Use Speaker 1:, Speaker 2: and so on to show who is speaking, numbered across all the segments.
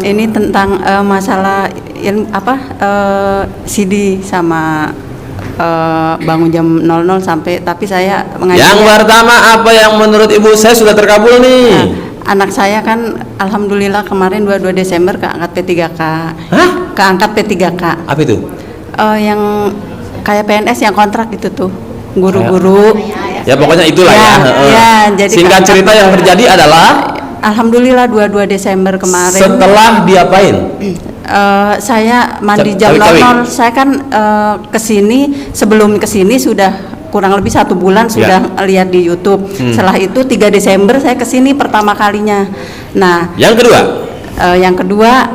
Speaker 1: Ini tentang masalah CD sama bangun jam 00 sampai, tapi saya mengaji.
Speaker 2: Yang pertama, apa yang menurut ibu saya sudah terkabul nih?
Speaker 1: Anak saya kan alhamdulillah kemarin 22 Desember keangkat P3K.
Speaker 2: Hah?
Speaker 1: Keangkat P3K.
Speaker 2: Apa itu?
Speaker 1: Yang kayak PNS yang kontrak gitu tuh, guru-guru.
Speaker 2: Ya pokoknya itulah ya.
Speaker 1: Ya, jadi
Speaker 2: singkat cerita yang terjadi adalah
Speaker 1: alhamdulillah 22 Desember kemarin.
Speaker 2: Setelah diapain?
Speaker 1: Saya mandi jam 00. Saya kan kesini, sebelum kesini sudah kurang lebih 1 bulan sudah lihat di YouTube. Setelah itu 3 Desember saya kesini pertama kalinya. Nah,
Speaker 2: yang kedua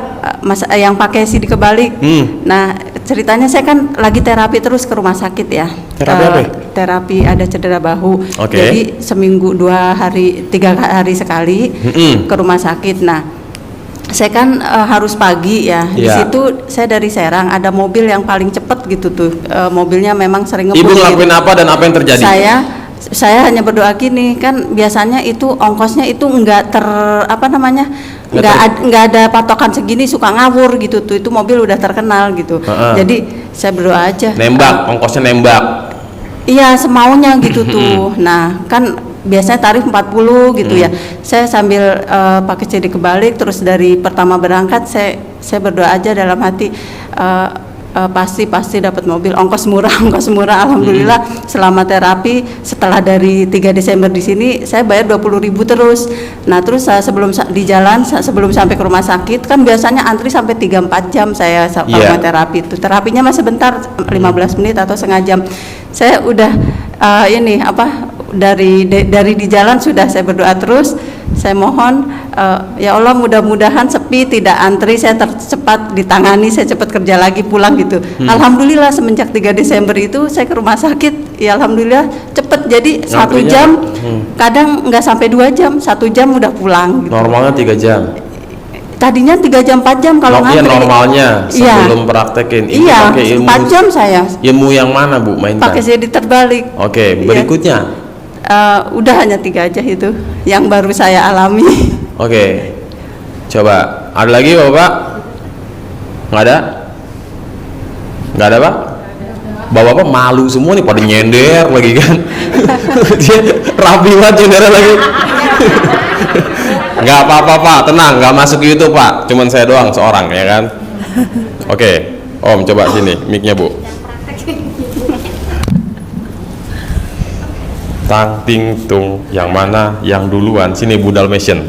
Speaker 1: yang pakai CD kebalik. Nah, ceritanya saya kan lagi terapi terus ke rumah sakit ya.
Speaker 2: Terapi apa?
Speaker 1: Terapi ada cedera bahu. Jadi seminggu 2 hari 3 hari sekali ke rumah sakit. Nah, saya kan harus pagi ya. Di situ saya dari Serang, ada mobil yang paling cepat gitu tuh. Mobilnya memang sering ngebut.
Speaker 2: Ibu ngelakuin apa dan apa yang terjadi?
Speaker 1: Saya hanya berdoa gini, kan biasanya itu ongkosnya itu nggak ada patokan segini, suka ngawur gitu tuh. Itu mobil udah terkenal gitu. Jadi saya berdoa aja.
Speaker 2: Ongkosnya nembak.
Speaker 1: Iya, semaunya gitu tuh. Nah, kan biasanya tarif 40 gitu ya. Saya sambil pakai CD kebalik, terus dari pertama berangkat saya berdoa aja dalam hati, pasti dapat mobil, ongkos murah. Alhamdulillah selama terapi, setelah dari 3 Desember di sini saya bayar 20.000 terus. Nah, terus sebelum di jalan, sebelum sampai ke rumah sakit kan biasanya antri sampai 3-4 jam saya sama terapi itu. Terapinya masih sebentar, 15 menit atau setengah jam. Saya udah dari di jalan sudah saya berdoa terus. Saya mohon ya Allah, mudah-mudahan sepi, tidak antri, saya cepat ditangani, saya cepat kerja lagi, pulang gitu. Alhamdulillah semenjak 3 Desember itu saya ke rumah sakit, ya alhamdulillah cepet. Jadi 1 jam, kadang nggak sampai 2 jam, 1 jam udah pulang gitu.
Speaker 2: Normalnya 3 jam.
Speaker 1: Tadinya 3 jam 4 jam kalau ngantri.
Speaker 2: Iya, normalnya sebelum praktekin.
Speaker 1: Iya, 4 jam saya.
Speaker 2: Ilmu yang mana Bu mainkan?
Speaker 1: Pakai CD terbalik.
Speaker 2: Oke, berikutnya.
Speaker 1: Udah hanya 3 aja itu yang baru saya alami.
Speaker 2: Oke, coba ada lagi Bapak? Nggak ada? Nggak ada Pak? Bapak malu semua nih, pada nyender lagi kan? Dia rapi banget nyender lagi. Nggak apa-apa Pak, tenang, nggak masuk YouTube Pak, cuman saya doang seorang ya kan? Oke, Om coba sini mic-nya Bu. Tang ting tung, yang mana yang duluan? Sini Bu Dalmatian.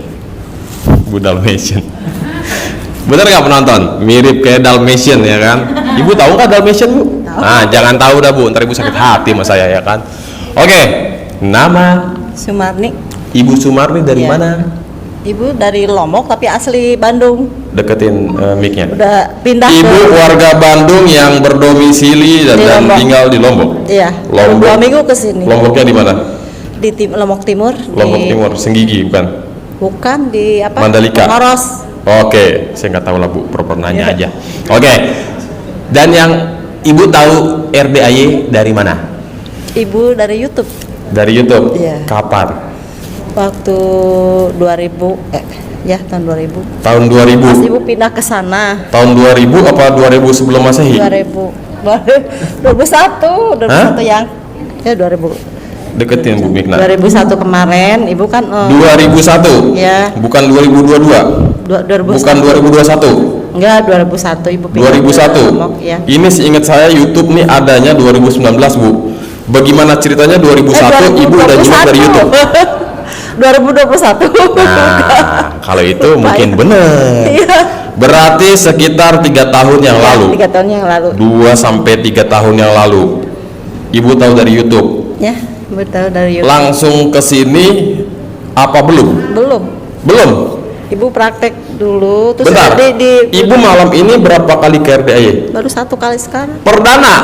Speaker 2: Bener nggak penonton? Mirip kayak Dalmatian ya kan? Ibu tahu nggak Dalmatian Bu? Nah, jangan tahu dah Bu, ntar ibu sakit hati sama saya ya kan? Oke, nama
Speaker 3: Sumarni.
Speaker 2: Ibu Sumarni dari mana?
Speaker 3: Ibu dari Lombok tapi asli Bandung.
Speaker 2: Deketin mic-nya.
Speaker 3: Udah pindah.
Speaker 2: Ibu warga Bandung yang berdomisili dan tinggal di Lombok.
Speaker 3: Iya.
Speaker 2: Lombok.
Speaker 3: 2 minggu kesini.
Speaker 2: Lomboknya di mana?
Speaker 3: Di Lombok Timur.
Speaker 2: Lombok Timur, Senggigi bukan?
Speaker 3: Bukan, di apa?
Speaker 2: Mandalika.
Speaker 3: Moros.
Speaker 2: Oke, saya nggak tahu lah Bu, proper nanya aja. Oke. Dan yang Ibu tahu RDAY dari mana?
Speaker 3: Ibu dari YouTube.
Speaker 2: Dari YouTube.
Speaker 3: Iya.
Speaker 2: Kapan?
Speaker 3: Waktu 2000 tahun 2000.
Speaker 2: Tahun 2000.
Speaker 3: Pas Ibu pindah ke sana.
Speaker 2: Tahun 2000 apa 2000 sebelum Masehi?
Speaker 3: 2001 yang 2000.
Speaker 2: Deketin Bu Mikna.
Speaker 3: 2001 kemarin Ibu kan
Speaker 2: 2001.
Speaker 3: Ya.
Speaker 2: Bukan 2022.
Speaker 3: 2001.
Speaker 2: Bukan 2021.
Speaker 3: Enggak, 2001 Ibu pindah.
Speaker 2: 2001.
Speaker 3: Ya.
Speaker 2: Ini seingat saya YouTube nih adanya 2019 Bu. Bagaimana ceritanya 2001 Ibu udah nyimak dari YouTube?
Speaker 3: 2021.
Speaker 2: Nah, kalau itu mungkin benar.
Speaker 3: Iya.
Speaker 2: Berarti sekitar 3 tahun yang lalu.
Speaker 3: 3 tahun yang lalu.
Speaker 2: 2 sampai 3 tahun yang lalu. Ibu tahu dari YouTube.
Speaker 3: Ya, Ibu tahu dari YouTube.
Speaker 2: Langsung ke sini apa belum? Belum.
Speaker 3: Ibu praktek dulu terus
Speaker 2: Bentar. Ibu malam ini berapa kali ke RDAY?
Speaker 3: baru 1 kali sekarang.
Speaker 2: Perdana.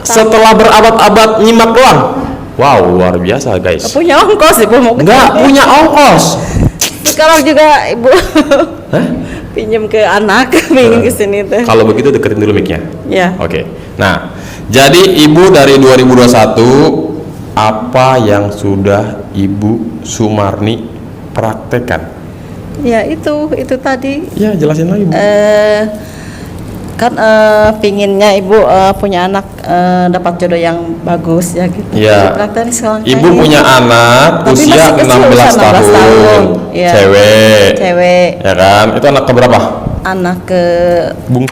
Speaker 2: Setelah berabad-abad nyimak doang. Wow, luar biasa guys.
Speaker 3: Gak punya ongkos Ibu mau
Speaker 2: Nggak punya ongkos.
Speaker 3: Sekarang juga Ibu pinjam ke anak, pinjam ke sini tuh.
Speaker 2: Kalau begitu deketin dulu mic-nya.
Speaker 3: Ya.
Speaker 2: Oke. Nah, jadi Ibu dari 2021 apa yang sudah Ibu Sumarni praktekkan?
Speaker 3: Ya itu tadi.
Speaker 2: Ya, jelasin lagi, Bu.
Speaker 3: Kan pinginnya ibu punya anak dapat jodoh yang bagus ya gitu.
Speaker 2: Ya.
Speaker 3: Praktek selangkah
Speaker 2: Ibu punya anak
Speaker 3: Tapi
Speaker 2: usia
Speaker 3: masih kecil,
Speaker 2: 16
Speaker 3: usia 16 tahun. Ya. Cewek.
Speaker 2: Ya kan? Itu anak keberapa?
Speaker 3: Anak ke
Speaker 2: Bung.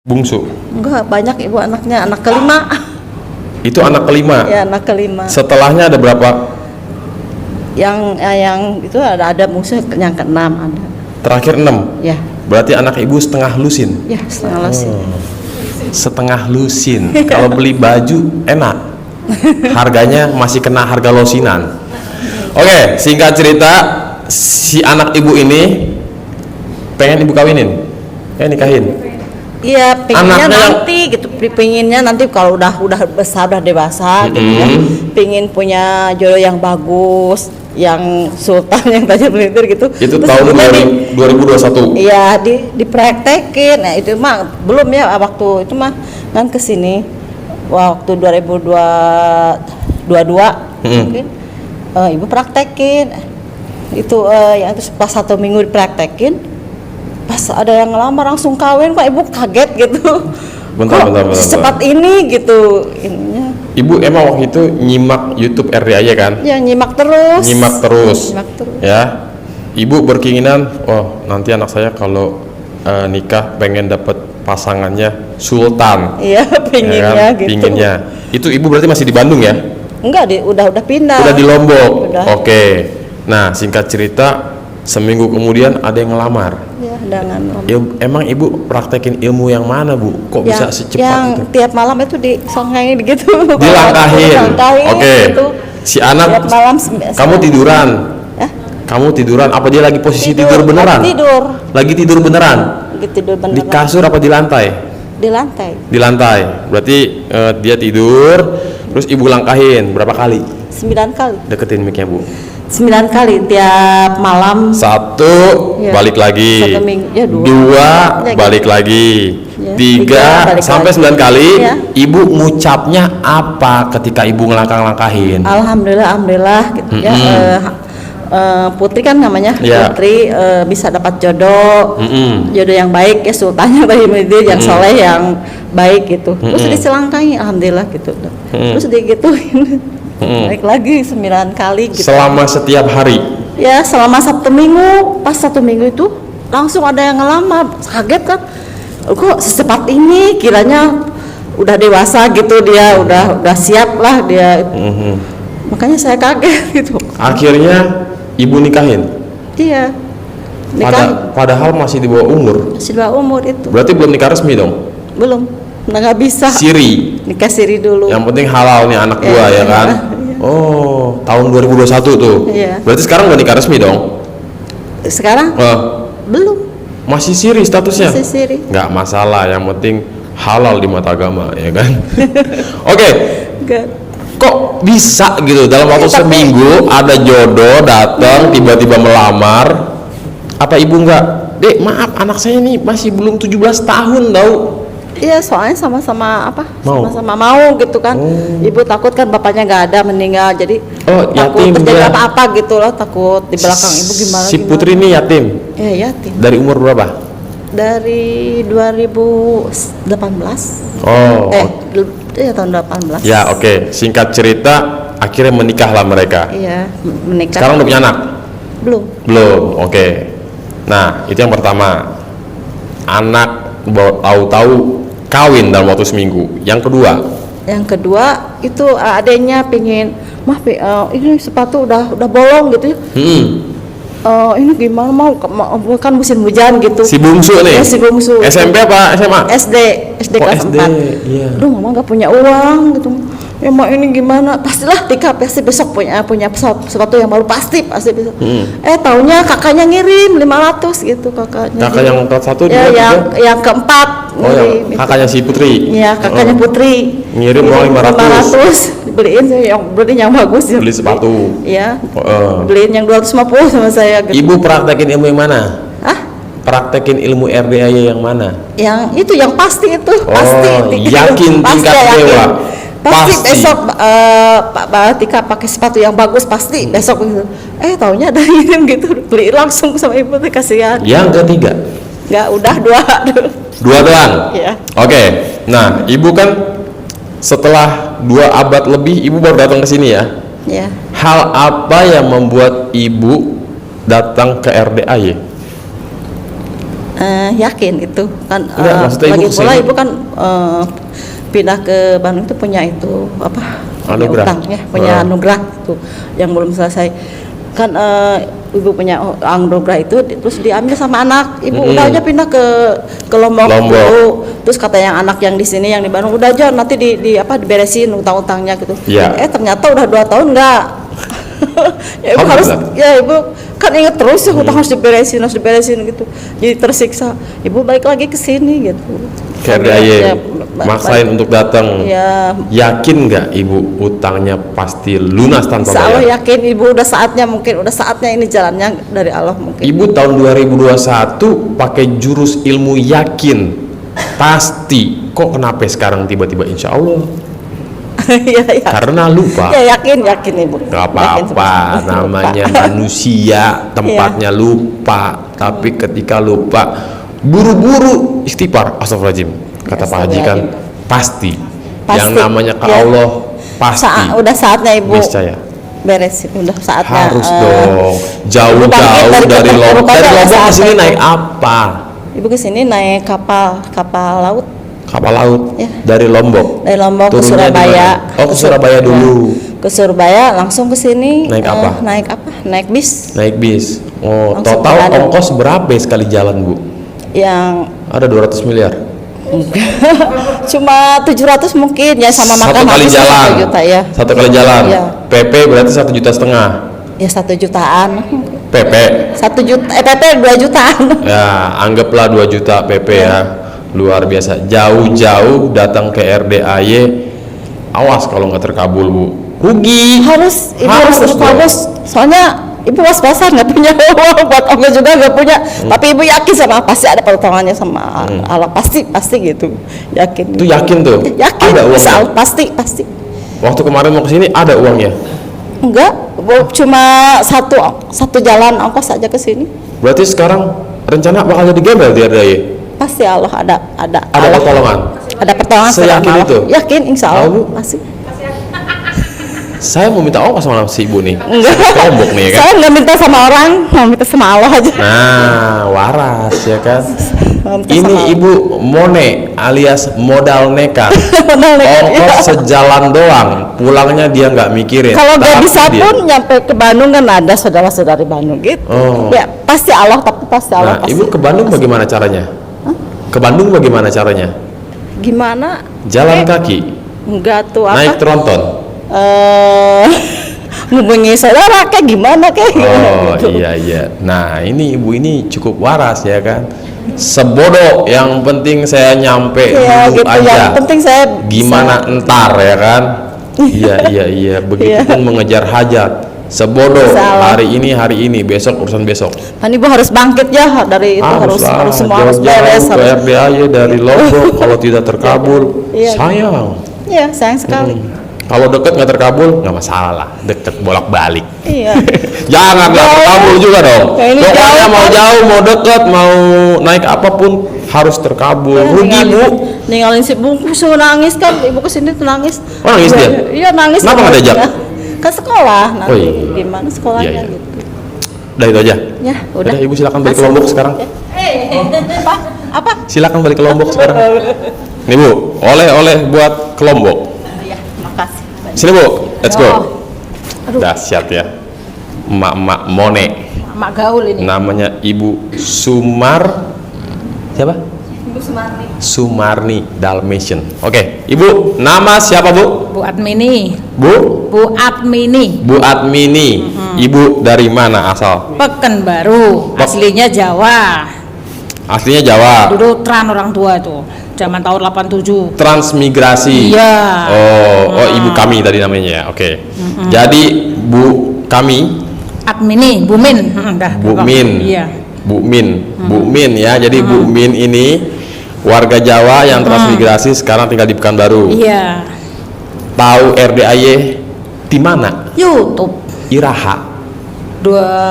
Speaker 2: Bungsu.
Speaker 3: enggak banyak ibu anaknya, anak kelima.
Speaker 2: Itu anak kelima.
Speaker 3: Ya, anak kelima.
Speaker 2: Setelahnya ada berapa?
Speaker 3: Yang itu ada musuh yang keenam ada.
Speaker 2: Terakhir 6.
Speaker 3: Ya.
Speaker 2: Berarti anak ibu setengah lusin.
Speaker 3: Ya, setengah lusin.
Speaker 2: Setengah lusin. Kalau beli baju enak. Harganya masih kena harga losinan. Oke, singkat cerita, si anak ibu ini pengen ibu kawinin. Nikahin.
Speaker 3: Iya, pengennya
Speaker 2: Anaknya
Speaker 3: nanti gitu, pengennya nanti kalau udah besar, udah dewasa gitu ya, pengen punya jodoh yang bagus, yang sultan yang tajam melintir gitu.
Speaker 2: Itu
Speaker 3: Terus
Speaker 2: tahun
Speaker 3: udah
Speaker 2: 2021.
Speaker 3: Iya, dipraktekin. Nah, itu mah belum ya waktu itu mah kan kesini waktu 2022 mungkin ibu praktekin itu yang itu pas 1 minggu dipraktekin. Pas ada yang ngelamar langsung kawin, Pak, ibu kaget gitu.
Speaker 2: Bentar.
Speaker 3: Secepat ini gitu ininya.
Speaker 2: Ibu emang waktu itu nyimak YouTube RDAY kan?
Speaker 3: Ya nyimak terus.
Speaker 2: Nyimak terus.
Speaker 3: Nyimak terus.
Speaker 2: Ya. Ibu berkeinginan, oh nanti anak saya kalau nikah pengen dapat pasangannya sultan.
Speaker 3: Iya, pengennya
Speaker 2: ya kan?
Speaker 3: gitu.
Speaker 2: Pinginnya. Itu ibu berarti masih di Bandung ya?
Speaker 3: Enggak, udah pindah.
Speaker 2: Udah di Lombok.
Speaker 3: Udah.
Speaker 2: Oke. Nah, singkat cerita, seminggu kemudian ada yang ngelamar.
Speaker 3: Ya, dengan
Speaker 2: Emang ibu praktekin ilmu yang mana, Bu? Kok bisa secepat
Speaker 3: yang
Speaker 2: itu?
Speaker 3: tiap malam itu disongkain gitu.
Speaker 2: Dilangkahin. Oke.
Speaker 3: Gitu.
Speaker 2: Si anak,
Speaker 3: Tiap malam
Speaker 2: kamu tiduran.
Speaker 3: Hah?
Speaker 2: Kamu tiduran? Apa dia lagi posisi tidur beneran?
Speaker 3: Tidur.
Speaker 2: Lagi tidur beneran?
Speaker 3: Lagi tidur beneran.
Speaker 2: Di kasur apa di lantai?
Speaker 3: Di lantai.
Speaker 2: Di lantai. Berarti dia tidur, terus ibu langkahin berapa kali?
Speaker 3: 9 kali.
Speaker 2: Deketin mic-nya, Bu.
Speaker 3: 9 kali tiap malam.
Speaker 2: 1
Speaker 3: Ya.
Speaker 2: balik lagi.
Speaker 3: 1 minggu, ya, 2.
Speaker 2: 2
Speaker 3: Ya,
Speaker 2: balik lagi.
Speaker 3: Ya,
Speaker 2: 3
Speaker 3: balik
Speaker 2: sampai
Speaker 3: lagi.
Speaker 2: 9 kali.
Speaker 3: Ya.
Speaker 2: Ibu ngucapnya apa ketika ibu ngelangkah-langkahin?
Speaker 3: Alhamdulillah gitu ya. Putri kan namanya,
Speaker 2: Ya.
Speaker 3: Putri bisa dapat jodoh, jodoh yang baik ya, sultannya bayi medir yang soleh yang baik gitu. Terus diselangkahi, alhamdulillah gitu. Terus digituin, balik lagi 9 kali gitu.
Speaker 2: Selama setiap hari.
Speaker 3: Ya selama 1 minggu, pas 1 minggu itu langsung ada yang ngelamar, kaget kan? Kok secepat ini? Kiranya udah dewasa gitu dia, udah siap lah dia. Makanya saya kaget gitu.
Speaker 2: Akhirnya ibu nikahin.
Speaker 3: Iya. Nikah
Speaker 2: Padahal masih di bawah umur.
Speaker 3: masih 2 umur itu.
Speaker 2: Berarti belum nikah resmi dong.
Speaker 3: Belum. Nggak bisa.
Speaker 2: Siri.
Speaker 3: Nikah siri dulu.
Speaker 2: Yang penting halal nih anak gua ya kan. Oh, tahun 2021 tuh.
Speaker 3: Iya.
Speaker 2: Berarti sekarang udah nikah resmi dong.
Speaker 3: Sekarang belum.
Speaker 2: Masih siri statusnya.
Speaker 3: Masih siri.
Speaker 2: Nggak masalah, yang penting halal di mata agama ya kan. Oke.
Speaker 3: Enggak.
Speaker 2: Kok bisa gitu dalam waktu seminggu ada jodoh datang tiba-tiba melamar? Apa ibu nggak? Dek, maaf anak saya ini masih belum 17 tahun tau.
Speaker 3: Iya, soalnya sama-sama apa?
Speaker 2: Mau.
Speaker 3: Sama-sama mau gitu kan. Ibu takut kan bapaknya nggak ada, meninggal. Jadi takut
Speaker 2: yatim
Speaker 3: terjadi
Speaker 2: dia.
Speaker 3: apa-apa gitu loh, takut di belakang ibu gimana.
Speaker 2: Si Putri ini yatim.
Speaker 3: Ya, yatim.
Speaker 2: Dari umur berapa?
Speaker 3: Dari 2018.
Speaker 2: Oh.
Speaker 3: Ya tahun 18.
Speaker 2: Ya, oke. Singkat cerita, akhirnya menikahlah mereka.
Speaker 3: Iya, menikah.
Speaker 2: Sekarang udah punya anak?
Speaker 3: Belum.
Speaker 2: Belum. Oke. Nah, itu yang pertama. Anak tahu-tahu kawin dalam waktu seminggu. Yang kedua
Speaker 3: itu adanya pengen, ini sepatu udah bolong gitu ya. Ini gimana mau kan musim hujan gitu.
Speaker 2: Si bungsu nih.
Speaker 3: Ya, si bungsu.
Speaker 2: SMP apa SMA?
Speaker 3: SD kelas
Speaker 2: SD,
Speaker 3: 4.
Speaker 2: iya.
Speaker 3: Aduh, mama nggak punya uang gitu. Ya mak ini gimana? Pastilah Tika pasti besok punya sepatu yang baru pasti bisa. Taunya kakaknya ngirim 500 gitu kakaknya.
Speaker 2: Kakak yang kelas 1
Speaker 3: Ya, yang keempat.
Speaker 2: Oh, yang kakaknya si Putri.
Speaker 3: Iya, kakaknya Putri.
Speaker 2: Ngirim uang 500.
Speaker 3: beliin yang bagus.
Speaker 2: Beli sepatu.
Speaker 3: Iya.
Speaker 2: Oh.
Speaker 3: Beliin yang 250 sama saya gitu.
Speaker 2: Ibu praktekin ilmu yang mana?
Speaker 3: Ah,
Speaker 2: Praktekin ilmu RDAY yang mana?
Speaker 3: yang itu yang pasti itu,
Speaker 2: Oh,
Speaker 3: pasti.
Speaker 2: yakin
Speaker 3: Pasti,
Speaker 2: tingkat
Speaker 3: yakin.
Speaker 2: dewa.
Speaker 3: Pasti
Speaker 2: Pasti.
Speaker 3: besok Pak Tika pakai sepatu yang bagus pasti besok gitu. Taunya ada yang gitu, beli langsung sama ibu tuh kasihan.
Speaker 2: Yang ketiga,
Speaker 3: Nggak, udah dua.
Speaker 2: dua doang.
Speaker 3: Iya.
Speaker 2: Oke. Nah, ibu kan setelah 2 abad lebih ibu baru datang ke sini ya.
Speaker 3: Ya.
Speaker 2: Hal apa yang membuat ibu datang ke RDAY?
Speaker 3: Yakin itu kan
Speaker 2: Enggak, maksudnya ibu
Speaker 3: lagi pula
Speaker 2: kesini.
Speaker 3: ibu kan pindah ke Bandung itu punya itu apa punya
Speaker 2: Anugerah.
Speaker 3: utang ya, punya
Speaker 2: Ah.
Speaker 3: anugerah itu yang belum selesai kan. Ibu punya anugerah itu terus diambil sama anak ibu. Udah aja pindah ke Lombok dulu. Terus kata yang anak yang di sini yang di Bandung udah aja nanti diberesin utang-utangnya gitu.
Speaker 2: Iya.
Speaker 3: Ternyata udah 2 tahun enggak. Ya ibu harus,
Speaker 2: Alhamdulillah.
Speaker 3: ya ibu kan inget terus ya utang harus diberesin gitu, jadi tersiksa. Ibu balik lagi ke sini gitu.
Speaker 2: Ke RDAY.
Speaker 3: Ya,
Speaker 2: Maksain untuk datang.
Speaker 3: Ya,
Speaker 2: Yakin nggak ibu utangnya pasti lunas tanpa
Speaker 3: insya Allah
Speaker 2: bayar?
Speaker 3: yakin ibu udah saatnya ini jalannya dari Allah mungkin.
Speaker 2: Ibu tahun 2021 pakai jurus ilmu yakin pasti. Kok kenapa sekarang tiba-tiba insya Allah?
Speaker 3: Ya, ya.
Speaker 2: Karena lupa.
Speaker 3: Ya yakin ibu.
Speaker 2: Gak
Speaker 3: Yakin
Speaker 2: apa-apa,
Speaker 3: sama-
Speaker 2: namanya
Speaker 3: lupa.
Speaker 2: manusia, tempatnya lupa. Tapi ketika lupa, buru-buru istighfar, astagfirullahaladzim. Kata Pak Haji kan, pasti.
Speaker 3: Pasti,
Speaker 2: Yang namanya ke
Speaker 3: ya.
Speaker 2: Allah, pasti.
Speaker 3: Udah saatnya ibu
Speaker 2: Niscaya.
Speaker 3: beresin, udah saatnya.
Speaker 2: Harus dong.
Speaker 3: bangkit
Speaker 2: Jauh-jauh dari Lombok.
Speaker 3: keterpurukan
Speaker 2: Dari
Speaker 3: ya,
Speaker 2: Lombok ke
Speaker 3: saatnya
Speaker 2: sini
Speaker 3: itu.
Speaker 2: naik apa?
Speaker 3: Ibu ke sini naik kapal laut
Speaker 2: Kapal laut
Speaker 3: Ya.
Speaker 2: dari Lombok.
Speaker 3: dari Lombok ke
Speaker 2: Turunnya di
Speaker 3: Surabaya.
Speaker 2: mana? Oh, ke Surabaya dulu.
Speaker 3: Ke Surabaya langsung ke sini.
Speaker 2: Naik apa?
Speaker 3: Naik bis
Speaker 2: Naik bis. Oh,
Speaker 3: Langsung
Speaker 2: total
Speaker 3: ke Bandung.
Speaker 2: ongkos berapa ya sekali jalan, Bu?
Speaker 3: yang
Speaker 2: Ada 200 miliar.
Speaker 3: cuma 700 mungkin ya sama
Speaker 2: Satu
Speaker 3: makan
Speaker 2: kali
Speaker 3: habis
Speaker 2: jalan.
Speaker 3: 1 juta ya.
Speaker 2: Satu kali jalan.
Speaker 3: Iya.
Speaker 2: PP berarti 1,5 juta.
Speaker 3: Ya 1 jutaan.
Speaker 2: PP.
Speaker 3: 1 juta PP 2 jutaan.
Speaker 2: Ya, anggaplah 2 juta PP ya. Luar biasa. Jauh-jauh datang ke RDAY. Awas kalau nggak terkabul, Bu. Rugi.
Speaker 3: Ibu harus
Speaker 2: dong.
Speaker 3: fokus. Soalnya ibu was-wasan nggak punya uang buat ongkos juga nggak punya. Tapi ibu yakin sama pasti ada pertolongannya sama Allah, pasti gitu. Yakin.
Speaker 2: Itu yakin tuh?
Speaker 3: Yakin.
Speaker 2: Ada uangnya?
Speaker 3: Insya Allah, pasti.
Speaker 2: Waktu kemarin mau ke sini ada uangnya.
Speaker 3: Enggak, cuma satu jalan ongkos aja ke sini.
Speaker 2: Berarti sekarang rencana bakal jadi gembel di RDAY.
Speaker 3: Pasti Allah ada
Speaker 2: Ada
Speaker 3: Allah.
Speaker 2: pertolongan.
Speaker 3: Ada pertolongan
Speaker 2: Seyakin
Speaker 3: sama Allah.
Speaker 2: itu?
Speaker 3: Yakin insya Allah.
Speaker 2: Bu?
Speaker 3: Pasti.
Speaker 2: Saya mau minta ongkos sama si Ibu nih.
Speaker 3: Enggak.
Speaker 2: Kelompok nih ya kan.
Speaker 3: Saya nggak minta sama orang, mau minta sama Allah aja.
Speaker 2: Nah, waras ya kan.
Speaker 3: Mau minta
Speaker 2: Ini
Speaker 3: sama Allah.
Speaker 2: Ibu Mone alias modal nekat.
Speaker 3: Modal nekat,
Speaker 2: Ongkos
Speaker 3: iya.
Speaker 2: sejalan doang, pulangnya dia nggak mikirin.
Speaker 3: Kalau nggak
Speaker 2: Tapi
Speaker 3: bisa
Speaker 2: dia-
Speaker 3: pun nyampe ke Bandung kan ada saudara-saudari Bandung gitu.
Speaker 2: Oh.
Speaker 3: Ya pasti Allah, tapi pasti Allah.
Speaker 2: Nah,
Speaker 3: pasti.
Speaker 2: Ibu ke Bandung bagaimana caranya? Ke Bandung bagaimana caranya?
Speaker 3: Gimana?
Speaker 2: Jalan kaki,
Speaker 3: Enggak tuh apa?
Speaker 2: naik tronton.
Speaker 3: Ngubungi saudara kayak gimana kayak
Speaker 2: Oh
Speaker 3: gitu.
Speaker 2: iya. Nah ini ibu ini cukup waras ya kan. Sebodoh, yang penting saya nyampe
Speaker 3: Ya
Speaker 2: dulu
Speaker 3: gitu. Yang
Speaker 2: aja.
Speaker 3: penting saya
Speaker 2: Gimana entar ya kan? Iya. Begitupun mengejar hajat. Sebodoh,
Speaker 3: Salah.
Speaker 2: hari ini, besok urusan besok.
Speaker 3: Kan ibu harus bangkit ya dari itu, harus semua harus beres.
Speaker 2: Ke RDAY dari Lombok. Kalau tidak terkabul,
Speaker 3: Iya.
Speaker 2: sayang.
Speaker 3: Iya sayang sekali.
Speaker 2: Kalau deket nggak terkabul, nggak masalah lah. Deket bolak-balik.
Speaker 3: Iya.
Speaker 2: Jangan nggak
Speaker 3: Jauh.
Speaker 2: terkabul juga dong.
Speaker 3: Kayak ini
Speaker 2: Pokoknya
Speaker 3: jauh,
Speaker 2: mau
Speaker 3: kan?
Speaker 2: jauh, mau deket, mau naik apapun harus terkabul. Rugi Bu.
Speaker 3: Ninggalin si bungkus nangis kan, ibu kesini tuh nangis.
Speaker 2: Oh, nangis dia?
Speaker 3: Iya nangis.
Speaker 2: Kenapa nggak diajak?
Speaker 3: Ke sekolah nanti.
Speaker 2: Oh, iya.
Speaker 3: Gimana sekolahnya
Speaker 2: Iya.
Speaker 3: gitu.
Speaker 2: Udah itu aja.
Speaker 3: Ya udah.
Speaker 2: Ibu silakan balik ke Lombok sekarang.
Speaker 3: Apa?
Speaker 2: Silakan balik ke Lombok sekarang. Nih Bu, oleh-oleh buat ke Lombok.
Speaker 3: Iya, makasih.
Speaker 2: Sini Bu, let's go.
Speaker 3: Aduh.
Speaker 2: Dahsyat ya. Emak-emak Mone.
Speaker 3: Mak gaul ini.
Speaker 2: Namanya Ibu siapa?
Speaker 3: Ibu Sumarni.
Speaker 2: Sumarni Dalmatian. Oke, Ibu, nama siapa Bu?
Speaker 4: Bu Admini,
Speaker 2: Bu?
Speaker 4: Bu Admini,
Speaker 2: Bu Admini. Ibu dari mana asal?
Speaker 4: Pekanbaru, aslinya Jawa.
Speaker 2: Aslinya Jawa.
Speaker 4: Dulu tran orang tua itu. zaman tahun 87.
Speaker 2: Transmigrasi.
Speaker 4: Iya.
Speaker 2: Oh, ibu kami tadi namanya ya. Oke. Jadi Bu kami,
Speaker 4: Admini, Bumin. Dah,
Speaker 2: Bu Min.
Speaker 4: Iya.
Speaker 2: Bu Min. Bu Min ya. Jadi Bu Min ini warga Jawa yang transmigrasi sekarang tinggal di Pekanbaru.
Speaker 4: Iya.
Speaker 2: Tahu RDAY di mana?
Speaker 4: YouTube.
Speaker 2: Iraha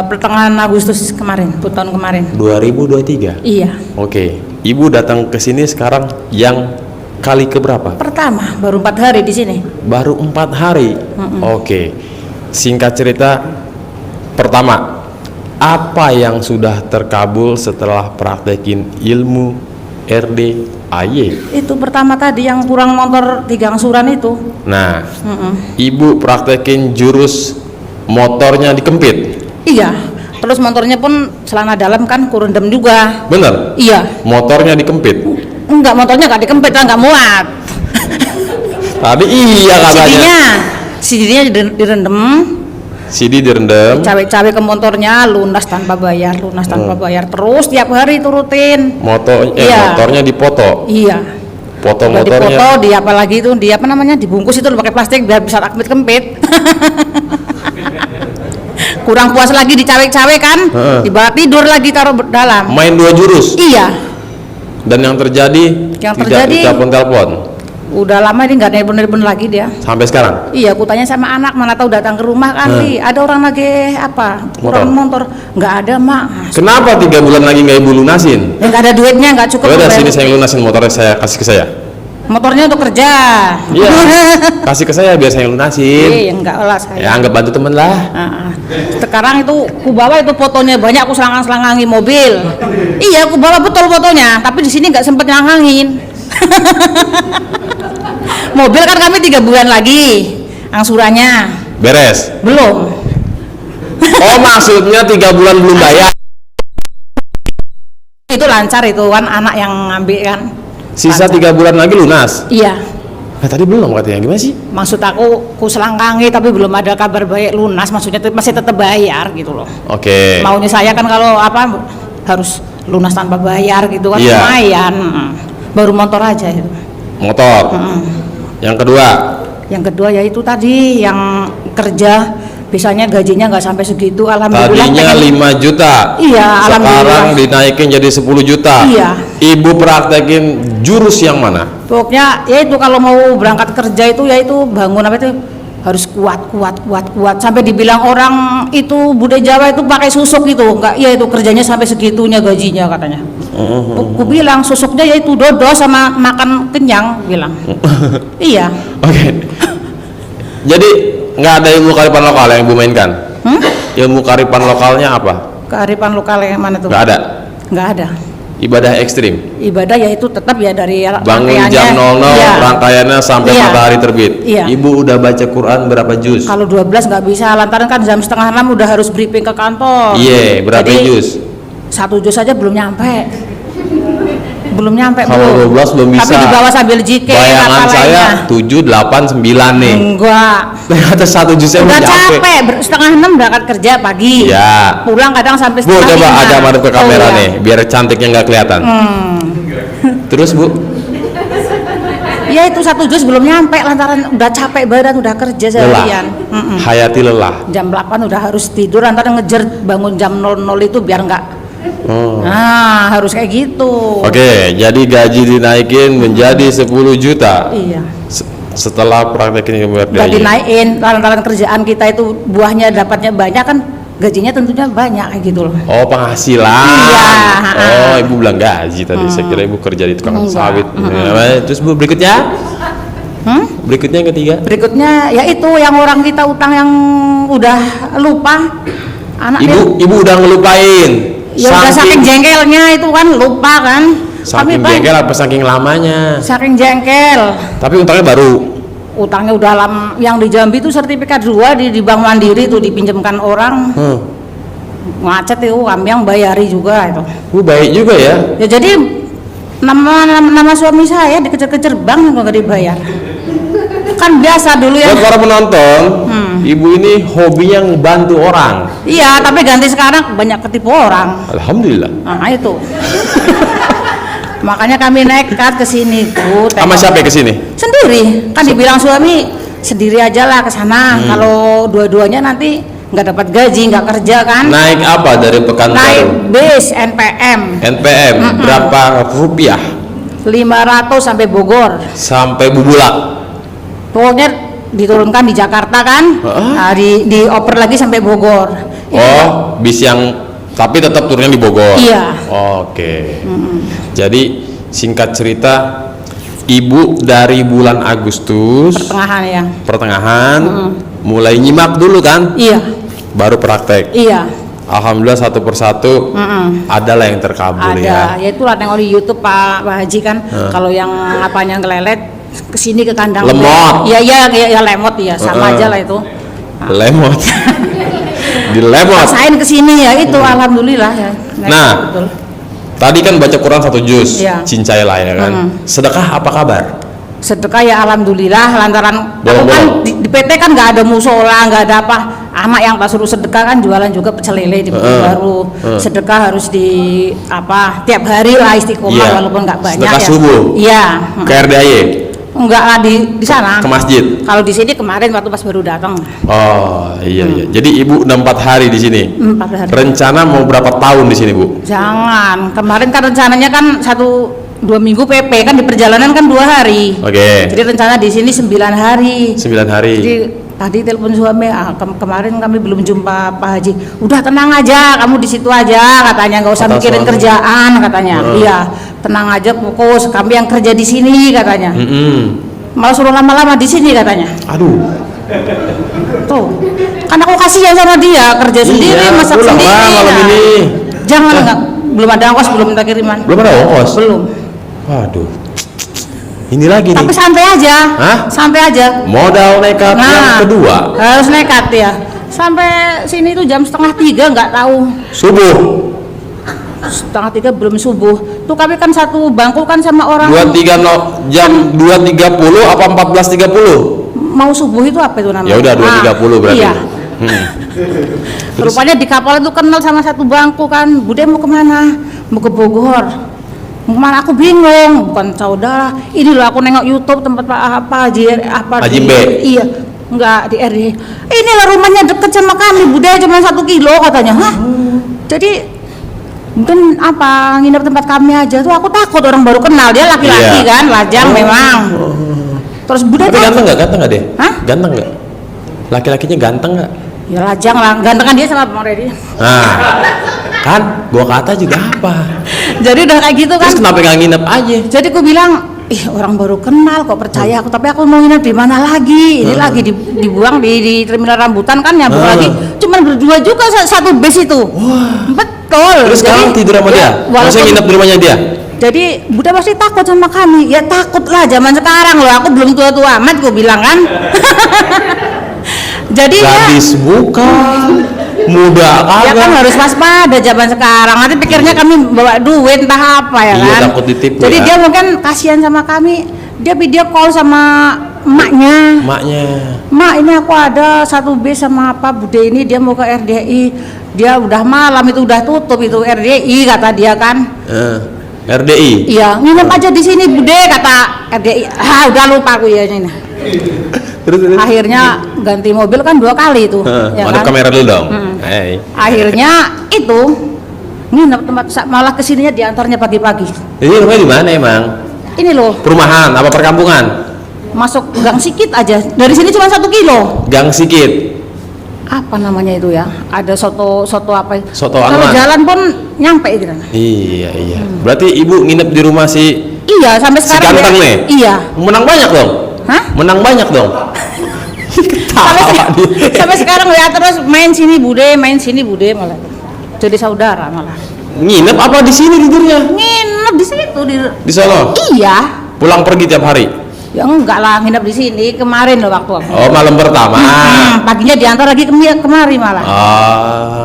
Speaker 4: Pertengahan Agustus kemarin, tahun kemarin.
Speaker 2: 2023.
Speaker 4: Iya.
Speaker 2: Oke. Ibu datang ke sini sekarang yang kali keberapa?
Speaker 4: Pertama, baru 4 hari di sini.
Speaker 2: Baru 4 hari. Oke. Singkat cerita, pertama, apa yang sudah terkabul setelah praktekin ilmu RDAY?
Speaker 4: Itu pertama tadi yang kurang motor 3 angsuran itu.
Speaker 2: Nah, Ibu praktekin jurus motornya dikempit.
Speaker 4: Iya. Terus motornya pun celana dalam kan kurendem juga.
Speaker 2: Bener?
Speaker 4: Iya.
Speaker 2: Motornya dikempit.
Speaker 4: Enggak, motornya enggak dikempit lah, enggak muat.
Speaker 2: Tadi iya katanya.
Speaker 4: CD-nya direndam,
Speaker 2: CD direndam.
Speaker 4: cawe-cawe ke motornya, lunas tanpa bayar. Terus tiap hari itu rutin. Iya.
Speaker 2: Motornya dipoto.
Speaker 4: Iya.
Speaker 2: Foto
Speaker 4: Udah
Speaker 2: motornya.
Speaker 4: dipoto, di apa lagi itu, di apa namanya, dibungkus itu pakai plastik biar bisa kempit. Kurang puas lagi dicawe-cawe kan, dibawa tidur lagi taruh dalam.
Speaker 2: Main 2 jurus.
Speaker 4: Iya.
Speaker 2: Dan yang terjadi tidak ditelepon-telepon.
Speaker 4: Udah lama ini nggak nelpon lagi dia.
Speaker 2: Sampai sekarang.
Speaker 4: Iya, aku tanya sama anak, mana tahu datang ke rumah kali. Ada orang lagi apa? Kurang motor. Nggak ada, Mak.
Speaker 2: Kenapa 3 bulan lagi nggak Ibu lunasin?
Speaker 4: Ya, nggak ada duitnya, nggak cukup.
Speaker 2: Udah
Speaker 4: bayar.
Speaker 2: sini saya lunasin motornya, saya kasih ke saya.
Speaker 4: Motornya untuk kerja.
Speaker 2: Iya. Kasih ke saya biar saya lunasin.
Speaker 4: Iya, enggak lah saya.
Speaker 2: Ya anggap bantu temen lah.
Speaker 4: Sekarang itu ku bawa itu fotonya banyak, aku selangang-selangangi mobil. Iya, aku bawa betul fotonya, tapi di sini nggak sempet nyelangangin. Mobil kan kami 3 bulan lagi angsurannya.
Speaker 2: Beres.
Speaker 4: Belum.
Speaker 2: Oh maksudnya 3 bulan belum bayar.
Speaker 4: Itu lancar itu kan anak yang ngambil kan.
Speaker 2: Sisa
Speaker 4: Lancar.
Speaker 2: 3 bulan lagi lunas.
Speaker 4: Iya.
Speaker 2: Nah tadi belum katanya, gimana sih?
Speaker 4: Maksud aku ku selangkangi tapi belum ada kabar baik lunas, maksudnya masih tetap bayar gitu loh.
Speaker 2: Oke.
Speaker 4: Maunya saya kan kalau apa harus lunas tanpa bayar gitu kan,
Speaker 2: Iya.
Speaker 4: lumayan. Baru motor aja itu.
Speaker 2: Motor. Yang kedua.
Speaker 4: Yang kedua ya itu tadi yang kerja biasanya gajinya nggak sampai segitu, alhamdulillah.
Speaker 2: Tadinya 5 juta.
Speaker 4: Iya, alhamdulillah.
Speaker 2: Sekarang dinaikin jadi 10 juta.
Speaker 4: Iya.
Speaker 2: Ibu praktekin jurus yang mana?
Speaker 4: Pokoknya ya itu kalau mau berangkat kerja itu ya itu bangun apa itu harus kuat sampai dibilang orang itu budaya Jawa itu pakai susuk gitu, enggak, ya itu kerjanya sampai segitunya gajinya katanya. Aku bilang susuknya ya itu dodo sama makan kenyang bilang. Iya.
Speaker 2: Oke. Jadi nggak ada ilmu kearifan lokal yang Ibu mainkan? Ilmu kearifan lokalnya apa?
Speaker 4: Kearifan lokal yang mana tuh?
Speaker 2: Nggak ada.
Speaker 4: Nggak ada.
Speaker 2: Ibadah ekstrim.
Speaker 4: Ibadah ya itu tetap ya dari
Speaker 2: Bangun jam 00,
Speaker 4: iya.
Speaker 2: rangkaiannya sampai
Speaker 4: Iya.
Speaker 2: matahari terbit.
Speaker 4: Iya.
Speaker 2: Ibu udah baca Quran berapa juz?
Speaker 4: Kalau 12 nggak bisa, lantaran kan jam setengah 6 udah harus briefing ke kantor.
Speaker 2: Iya, berapa
Speaker 4: Jadi,
Speaker 2: juz?
Speaker 4: 1 juz saja belum nyampe.
Speaker 2: Kalau 12 belum bisa.
Speaker 4: Tapi di bawah sambil jike.
Speaker 2: Bayangan saya 7, 8, 9 nih.
Speaker 4: Enggak.
Speaker 2: Ternyata 1 juznya
Speaker 4: Udah
Speaker 2: belum nyampe.
Speaker 4: capek, setengah 6 berangkat kerja pagi.
Speaker 2: Ya.
Speaker 4: Pulang kadang sampai
Speaker 2: Bu,
Speaker 4: setengah
Speaker 2: coba
Speaker 4: 5.
Speaker 2: ada madep ke kamera
Speaker 4: Oh, iya.
Speaker 2: nih, biar cantiknya nggak kelihatan. Terus Bu,
Speaker 4: Ya itu 1 juz belum nyampe lantaran udah capek badan, udah kerja
Speaker 2: lelah.
Speaker 4: seharian.
Speaker 2: Hayati lelah.
Speaker 4: Jam 8 udah harus tidur, lantaran ngejar bangun jam 00 itu biar enggak.
Speaker 2: Oh.
Speaker 4: Nah, harus kayak gitu.
Speaker 2: Oke, jadi gaji dinaikin menjadi 10 juta.
Speaker 4: Iya.
Speaker 2: Setelah praktekin ilmu
Speaker 4: Udah
Speaker 2: RDAY.
Speaker 4: dinaikin, lantaran kerjaan kita itu buahnya dapatnya banyak kan, gajinya tentunya banyak kayak gitu loh.
Speaker 2: Oh, penghasilan.
Speaker 4: Iya.
Speaker 2: Oh, Ibu bilang gaji tadi. Saya kira Ibu kerja di tukang
Speaker 4: Enggak.
Speaker 2: sawit. Ya, terus Bu, berikutnya? Berikutnya yang ketiga.
Speaker 4: Berikutnya ya itu yang orang kita utang yang udah lupa.
Speaker 2: Ibu udah ngelupain.
Speaker 4: Ya udah saking jengkelnya itu kan lupa kan.
Speaker 2: Saking
Speaker 4: Tapi
Speaker 2: jengkel apa saking lamanya?
Speaker 4: saking jengkel.
Speaker 2: Tapi utangnya baru.
Speaker 4: Utangnya udah yang di Jambi itu sertifikat 2 di Bank Mandiri itu dipinjamkan orang. Macet itu kami yang bayari juga itu.
Speaker 2: Bu, baik juga ya.
Speaker 4: Ya jadi nama suami saya dikejar-kejar bank nggak dibayar. Kan biasa dulu ya.
Speaker 2: Buat para penonton, Ibu ini hobinya ngebantu orang.
Speaker 4: Iya, tapi ganti sekarang banyak ketipu orang.
Speaker 2: Alhamdulillah.
Speaker 4: Nah itu. Makanya kami nekat ke sini, Bu.
Speaker 2: Sama siapa ke sini?
Speaker 4: Sendiri. Kan dibilang suami sendiri aja lah ke sana. Kalau dua-duanya nanti nggak dapat gaji, nggak kerja kan.
Speaker 2: Naik apa dari
Speaker 4: Naik
Speaker 2: Pekanbaru?
Speaker 4: bis NPM
Speaker 2: NPM berapa rupiah?
Speaker 4: 500 sampai Bogor.
Speaker 2: Sampai Bubulak.
Speaker 4: Pokoknya diturunkan di Jakarta kan. Nah, dioper lagi sampai Bogor.
Speaker 2: Oh, bis yang tapi tetap turunnya di Bogor.
Speaker 4: Iya.
Speaker 2: Oke. Jadi singkat cerita, ibu dari bulan Agustus
Speaker 4: Pertengahan ya.
Speaker 2: pertengahan mulai nyimak dulu kan,
Speaker 4: Iya.
Speaker 2: baru praktek.
Speaker 4: Iya.
Speaker 2: Alhamdulillah satu persatu adalah yang terkabul
Speaker 4: Ada.
Speaker 2: ya.
Speaker 4: Ya itulah tengok di YouTube Pak Haji kan. Kalau yang apanya ngelelet kesini ke kandang.
Speaker 2: Lemot.
Speaker 4: Iya lemot ya, sama aja lah itu.
Speaker 2: Lemot. Dilemot.
Speaker 4: Rasain kesini ya itu alhamdulillah ya.
Speaker 2: Nah,
Speaker 4: betul.
Speaker 2: tadi kan baca Quran 1 juz,
Speaker 4: Iya.
Speaker 2: cincai lah ya kan. Sedekah apa kabar?
Speaker 4: Sedekah ya alhamdulillah lantaran aku
Speaker 2: Bolong-bolong.
Speaker 4: kan di PT kan nggak ada musola, nggak ada apa. Amak yang tak suruh sedekah kan jualan juga pecel lele di baru. Sedekah harus di apa tiap hari lah istiqomah
Speaker 2: Iya.
Speaker 4: walaupun nggak banyak
Speaker 2: Sedekah
Speaker 4: ya.
Speaker 2: subuh.
Speaker 4: Iya.
Speaker 2: Ke RDAY,
Speaker 4: Enggak lah di sana.
Speaker 2: ke masjid.
Speaker 4: Kalau di sini kemarin waktu pas baru datang
Speaker 2: Oh iya iya. Jadi ibu udah 4 hari di sini.
Speaker 4: 4 hari.
Speaker 2: Rencana mau berapa tahun di sini bu?
Speaker 4: Jangan. Kemarin kan rencananya kan 1-2 minggu PP kan di perjalanan kan 2 hari.
Speaker 2: Oke.
Speaker 4: Jadi rencana di sini 9 hari.
Speaker 2: 9 hari.
Speaker 4: Jadi tadi telepon suami, kemarin kami belum jumpa Pak Haji. Udah tenang aja, kamu di situ aja katanya, nggak usah
Speaker 2: Kata
Speaker 4: mikirin
Speaker 2: suami.
Speaker 4: kerjaan katanya. Iya, tenang aja, fokus. Kami yang kerja di sini katanya. Malah suruh lama-lama di sini katanya.
Speaker 2: Aduh.
Speaker 4: Tuh, kan aku kasihan sama dia, kerja sendiri,
Speaker 2: Iya,
Speaker 4: masak
Speaker 2: pulang
Speaker 4: sendiri.
Speaker 2: lah malam
Speaker 4: Nah,
Speaker 2: ini.
Speaker 4: Jangan enggak, belum ada ongkos, belum minta kiriman.
Speaker 2: Belum ada ongkos?
Speaker 4: Belum.
Speaker 2: Waduh. Ini lagi
Speaker 4: Tapi
Speaker 2: nih.
Speaker 4: santai aja.
Speaker 2: Hah?
Speaker 4: Santai aja.
Speaker 2: Modal nekat yang kedua.
Speaker 4: Harus nekat ya. Sampai sini tuh jam 2:30 nggak tahu.
Speaker 2: Subuh.
Speaker 4: 2:30 belum subuh. Tuh kami kan satu bangku kan sama orang
Speaker 2: jam 2.30 apa 14.30?
Speaker 4: mau subuh itu apa itu namanya?
Speaker 2: Ya udah 2.30 berarti.
Speaker 4: Iya. Rupanya di kapal itu kenal sama satu bangku kan. Bude mau kemana? Mau ke Bogor. Mau kemana? Aku bingung. Bukan saudara. Ini loh aku nengok YouTube tempat
Speaker 2: Haji B.
Speaker 4: Iya. Enggak di RD. Inilah rumahnya deket sama kami. Bude cuma 1 kilo katanya. Hah? Jadi mungkin apa nginep tempat kami aja tuh aku takut orang baru kenal dia laki-laki
Speaker 2: Iya.
Speaker 4: kan lajang memang. Terus Bude
Speaker 2: Tapi
Speaker 4: tuh
Speaker 2: ganteng nggak? Ganteng nggak dia?
Speaker 4: Hah?
Speaker 2: Ganteng nggak? Laki-lakinya ganteng nggak?
Speaker 4: ya lajang lah, gantengan dia sama Bang Reddy.
Speaker 2: Nah, kan gua kata juga apa?
Speaker 4: Jadi udah kayak gitu kan.
Speaker 2: Terus kenapa nggak nginep aja?
Speaker 4: Jadi aku bilang, ih orang baru kenal kok percaya aku, tapi aku mau nginep di mana lagi? Ini lagi dibuang di terminal rambutan kan nyambung lagi. Cuman berdua juga satu bus itu. Betul.
Speaker 2: Terus sekarang tidur sama dia? Maksudnya nginep di rumahnya dia?
Speaker 4: Jadi Buddha pasti takut sama kami. Ya takut lah zaman sekarang loh. Aku belum tua-tua amat gue bilang kan. Jadi
Speaker 2: Gadis bukan, muda
Speaker 4: ya kan
Speaker 2: kagak.
Speaker 4: harus waspada zaman sekarang. Nanti pikirnya kami bawa duit entah apa ya
Speaker 2: Iya,
Speaker 4: kan.
Speaker 2: takut ditipu
Speaker 4: Jadi
Speaker 2: ya.
Speaker 4: dia mungkin kasihan sama kami. Dia video call sama emaknya.
Speaker 2: Maknya.
Speaker 4: Mak, ini aku ada satu bis sama apa Bude ini dia mau ke RDI. Dia udah malam itu udah tutup itu RDI kata dia kan.
Speaker 2: RDI.
Speaker 4: Iya, nginep aja di sini Bude kata RDI. Ah, udah lupa aku ya ini.
Speaker 2: Terus.
Speaker 4: Akhirnya ganti mobil kan 2 kali itu. Ya
Speaker 2: Madep
Speaker 4: kan?
Speaker 2: kamera dulu dong. Hey.
Speaker 4: Akhirnya itu nginep tempat malah kesininya diantarnya pagi-pagi.
Speaker 2: Ini rumahnya di mana emang?
Speaker 4: Ini loh,
Speaker 2: Perumahan apa perkampungan?
Speaker 4: masuk gang Sikit aja. Dari sini cuma 1 kilo.
Speaker 2: Gang Sikit.
Speaker 4: Apa namanya itu ya? Ada soto apa?
Speaker 2: Soto
Speaker 4: Kalau
Speaker 2: Anwar.
Speaker 4: jalan pun nyampe itu.
Speaker 2: Iya iya. Berarti ibu nginep di rumah si
Speaker 4: Iya, sampai
Speaker 2: si
Speaker 4: sekarang.
Speaker 2: ganteng nih.
Speaker 4: Iya.
Speaker 2: Menang banyak dong.
Speaker 4: Hah?
Speaker 2: Menang banyak dong.
Speaker 4: Sampai sekarang ya terus main sini Bude malah. Jadi saudara malah.
Speaker 2: Nginep apa di sini tidurnya?
Speaker 4: Nginep di situ
Speaker 2: Di sono.
Speaker 4: Iya.
Speaker 2: Pulang pergi tiap hari.
Speaker 4: Ya enggak lah, nginep di sini kemarin loh waktu aku.
Speaker 2: Oh, malam pertama.
Speaker 4: Paginya diantar lagi kemari malah.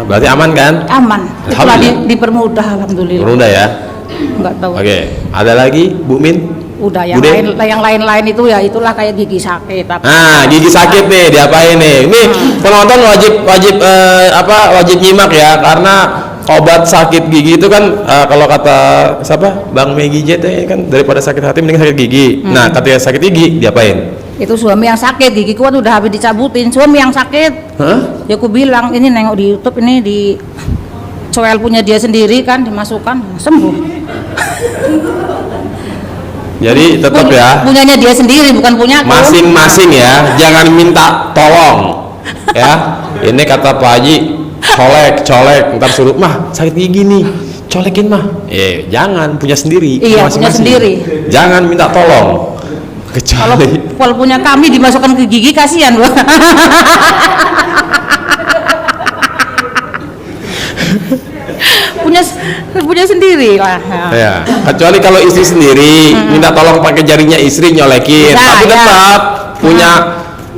Speaker 2: Berarti aman kan?
Speaker 4: Aman. Setelah
Speaker 2: Alhamdulillah.
Speaker 4: dipermudah alhamdulillah.
Speaker 2: Udah ya.
Speaker 4: Enggak tahu.
Speaker 2: Oke, ada lagi Bu Min?
Speaker 4: Udah
Speaker 2: Bude?
Speaker 4: yang lain itu ya itulah kayak gigi sakit apa.
Speaker 2: Nah, gigi sakit nih, diapain nih? Ini penonton wajib nyimak ya, karena obat sakit gigi itu kan kalau kata siapa Bang Megi J kan daripada sakit hati mending sakit gigi. Nah ketika sakit gigi diapain?
Speaker 4: Itu suami yang sakit, gigi kuat udah habis dicabutin, suami yang sakit.
Speaker 2: Hah?
Speaker 4: Ya aku bilang ini nengok di YouTube ini di coel punya dia sendiri kan dimasukkan sembuh.
Speaker 2: Jadi tetap ya
Speaker 4: Punyanya dia sendiri bukan punya aku.
Speaker 2: masing-masing ya, jangan minta tolong ya. Ini kata Pak Haji colek ntar suruh mah sakit gigi nih colekin mah, jangan, punya sendiri.
Speaker 4: Iya, punya sendiri.
Speaker 2: Jangan minta tolong kecuali
Speaker 4: Kalau punya kami dimasukkan ke gigi kasihan loh. punya sendiri lah.
Speaker 2: ya, kecuali kalau istri sendiri minta tolong pakai jarinya istri nyolekin,
Speaker 4: Nah,
Speaker 2: tapi
Speaker 4: ya.
Speaker 2: tetap punya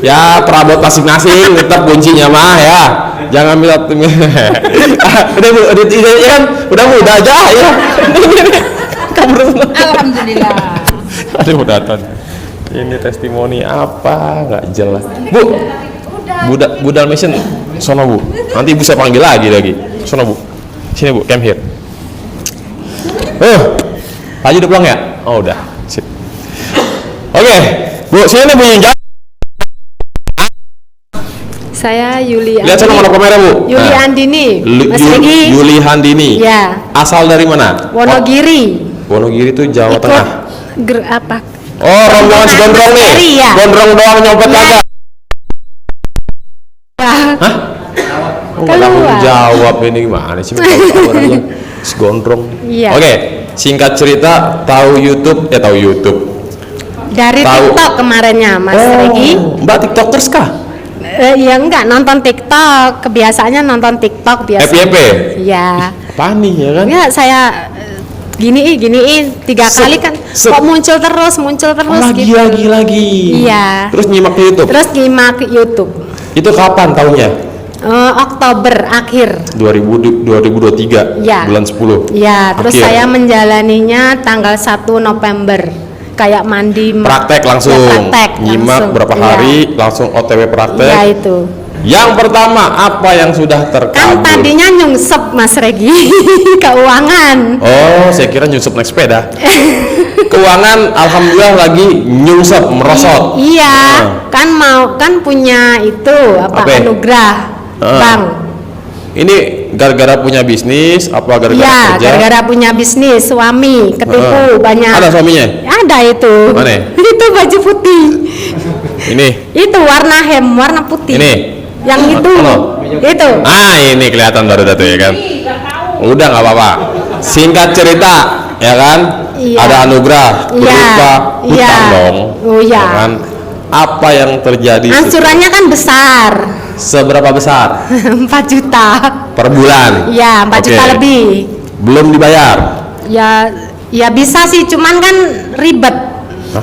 Speaker 2: ya perabot masing-masing, tetap kuncinya mah ya. Jangan minta udah mudah aja ya.
Speaker 4: Alhamdulillah.
Speaker 2: Aduh datang. Ini testimoni apa nggak jelas. Bu Dalmatian, sono Bu. Nanti ibu saya panggil lagi. Sono Bu. Sini Bu, come here. Pak Haji udah pulang ya? Oh udah. Sip. Oke, Bu, sini Bu yang jawab.
Speaker 5: Saya Yuli
Speaker 2: Lihat sana mono kamera Bu.
Speaker 5: Yuli
Speaker 2: Nah.
Speaker 5: Andini. Mas Regi.
Speaker 2: Yuli Handini.
Speaker 5: Ya.
Speaker 2: Asal dari mana?
Speaker 5: Wonogiri.
Speaker 2: Wonogiri itu Jawa
Speaker 5: Ikut
Speaker 2: Tengah.
Speaker 5: apa?
Speaker 2: Oh, rombongan si gondrong nih.
Speaker 5: Dari, ya.
Speaker 2: Gondrong doang nyopet
Speaker 5: Ya.
Speaker 2: kagak. Hah? Oh, nggak tahu
Speaker 5: Keluar.
Speaker 2: jawab ini gimana sih? Tahu orangnya si gondrong.
Speaker 5: Iya.
Speaker 2: Oke, singkat cerita tahu YouTube.
Speaker 5: Dari
Speaker 2: Tahu.
Speaker 5: TikTok kemarinnya Mas Regi.
Speaker 2: Mbak TikTokers kah?
Speaker 5: Ya enggak nonton TikTok. Kebiasaannya nonton TikTok biasa.
Speaker 2: FYP.
Speaker 5: Ya.
Speaker 2: Apaan nih ya kan?
Speaker 5: Enggak saya giniin 3 kali kan kok muncul terus gitu.
Speaker 2: Lagi.
Speaker 5: Iya.
Speaker 2: Terus nyimak ke YouTube.
Speaker 5: Terus nyimak YouTube.
Speaker 2: Itu kapan tahunnya?
Speaker 5: Oktober akhir.
Speaker 2: 2023.
Speaker 5: Ya.
Speaker 2: Bulan 10.
Speaker 5: Ya, terus
Speaker 2: Akhir.
Speaker 5: saya menjalaninya tanggal 1 November. Kayak mandi
Speaker 2: Praktek langsung.
Speaker 5: Ya, praktek
Speaker 2: Nyimak
Speaker 5: langsung.
Speaker 2: berapa
Speaker 5: Ya.
Speaker 2: hari langsung OTW praktek.
Speaker 5: Ya itu.
Speaker 2: Yang pertama apa yang sudah
Speaker 5: Kan
Speaker 2: terkabul?
Speaker 5: tadinya nyungsep Mas Regi keuangan.
Speaker 2: Oh, saya kira nyusup naik sepeda. Keuangan alhamdulillah lagi nyungsep merosot.
Speaker 5: Iya,
Speaker 2: Ah.
Speaker 5: kan punya itu
Speaker 2: Apa?
Speaker 5: anugerah
Speaker 2: Ah.
Speaker 5: bank.
Speaker 2: Ini gara-gara punya bisnis apa gara-gara
Speaker 5: Iya,
Speaker 2: kerja?
Speaker 5: gara-gara punya bisnis, suami ketipu banyak.
Speaker 2: Ada suaminya?
Speaker 5: Ada itu.
Speaker 2: Mana?
Speaker 5: Itu baju putih.
Speaker 2: Ini.
Speaker 5: Itu warna warna putih.
Speaker 2: Ini.
Speaker 5: Yang itu.
Speaker 2: Mana?
Speaker 5: Itu.
Speaker 2: Ini kelihatan baru datu ya kan. Udah nggak apa-apa. Singkat cerita, ya kan?
Speaker 5: Iya.
Speaker 2: Ada anugerah berupa hutang
Speaker 5: Iya.
Speaker 2: dong.
Speaker 5: Oh iya.
Speaker 2: Ya kan? Apa yang terjadi?
Speaker 5: Angsurannya kan besar.
Speaker 2: Seberapa besar?
Speaker 5: 4 juta.
Speaker 2: Per bulan?
Speaker 5: Iya, 4
Speaker 2: Oke.
Speaker 5: juta lebih.
Speaker 2: Belum dibayar?
Speaker 5: Ya bisa sih, cuman kan ribet.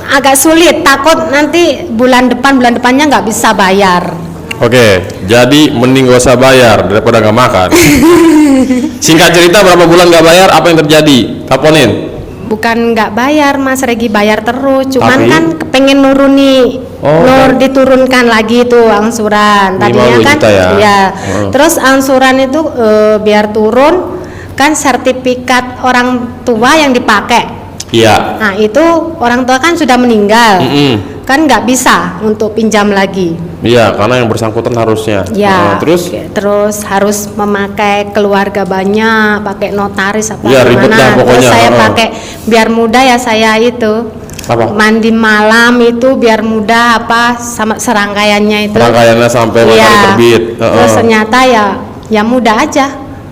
Speaker 5: Agak sulit, takut nanti bulan depannya nggak bisa bayar.
Speaker 2: Oke, jadi mending gak usah bayar daripada nggak makan. Singkat cerita berapa bulan nggak bayar, apa yang terjadi? Teleponin.
Speaker 5: Bukan nggak bayar Mas Regi, bayar terus. Cuman
Speaker 2: Tapi?
Speaker 5: kan kepengen nuruni,
Speaker 2: Oh.
Speaker 5: diturunkan lagi tuh angsuran. Tadinya
Speaker 2: 50
Speaker 5: kan,
Speaker 2: juta ya?
Speaker 5: ya.
Speaker 2: Oh.
Speaker 5: Terus angsuran itu biar turun kan sertifikat orang tua yang dipakai.
Speaker 2: Iya.
Speaker 5: Nah itu orang tua kan sudah meninggal, kan nggak bisa untuk pinjam lagi.
Speaker 2: Iya, karena yang bersangkutan harusnya.
Speaker 5: Ya,
Speaker 2: Terus?
Speaker 5: harus memakai keluarga banyak, pakai notaris apa
Speaker 2: Ya, ribet
Speaker 5: gimana.
Speaker 2: dah pokoknya,
Speaker 5: Terus saya
Speaker 2: heeh.
Speaker 5: pakai biar mudah ya saya itu.
Speaker 2: Apa?
Speaker 5: Mandi malam itu biar mudah apa sama serangkaiannya itu.
Speaker 2: Rangkaiannya sampai matahari
Speaker 5: Iya.
Speaker 2: terbit.
Speaker 5: Terus ternyata ya mudah aja.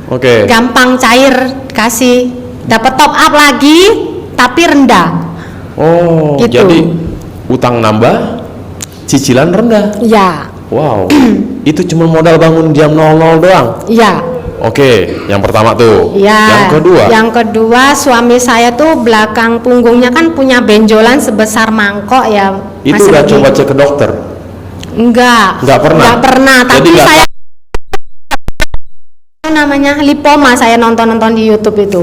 Speaker 2: Oke.
Speaker 5: Gampang cair kasih. Dapat top up lagi tapi rendah.
Speaker 2: Oh,
Speaker 5: Gitu.
Speaker 2: jadi utang nambah, cicilan rendah.
Speaker 5: Ya.
Speaker 2: Wow. Itu cuma modal bangun jam 00 doang.
Speaker 5: Ya.
Speaker 2: Oke, yang pertama tuh.
Speaker 5: Ya,
Speaker 2: Yang kedua,
Speaker 5: suami saya tuh belakang punggungnya kan punya benjolan sebesar mangkok ya.
Speaker 2: itu
Speaker 5: Mas
Speaker 2: udah
Speaker 5: Regi.
Speaker 2: coba cek ke dokter.
Speaker 5: Enggak.
Speaker 2: Nggak pernah?
Speaker 5: Nggak pernah,
Speaker 2: Jadi
Speaker 5: tapi
Speaker 2: nggak
Speaker 5: saya namanya lipoma, saya nonton di YouTube itu.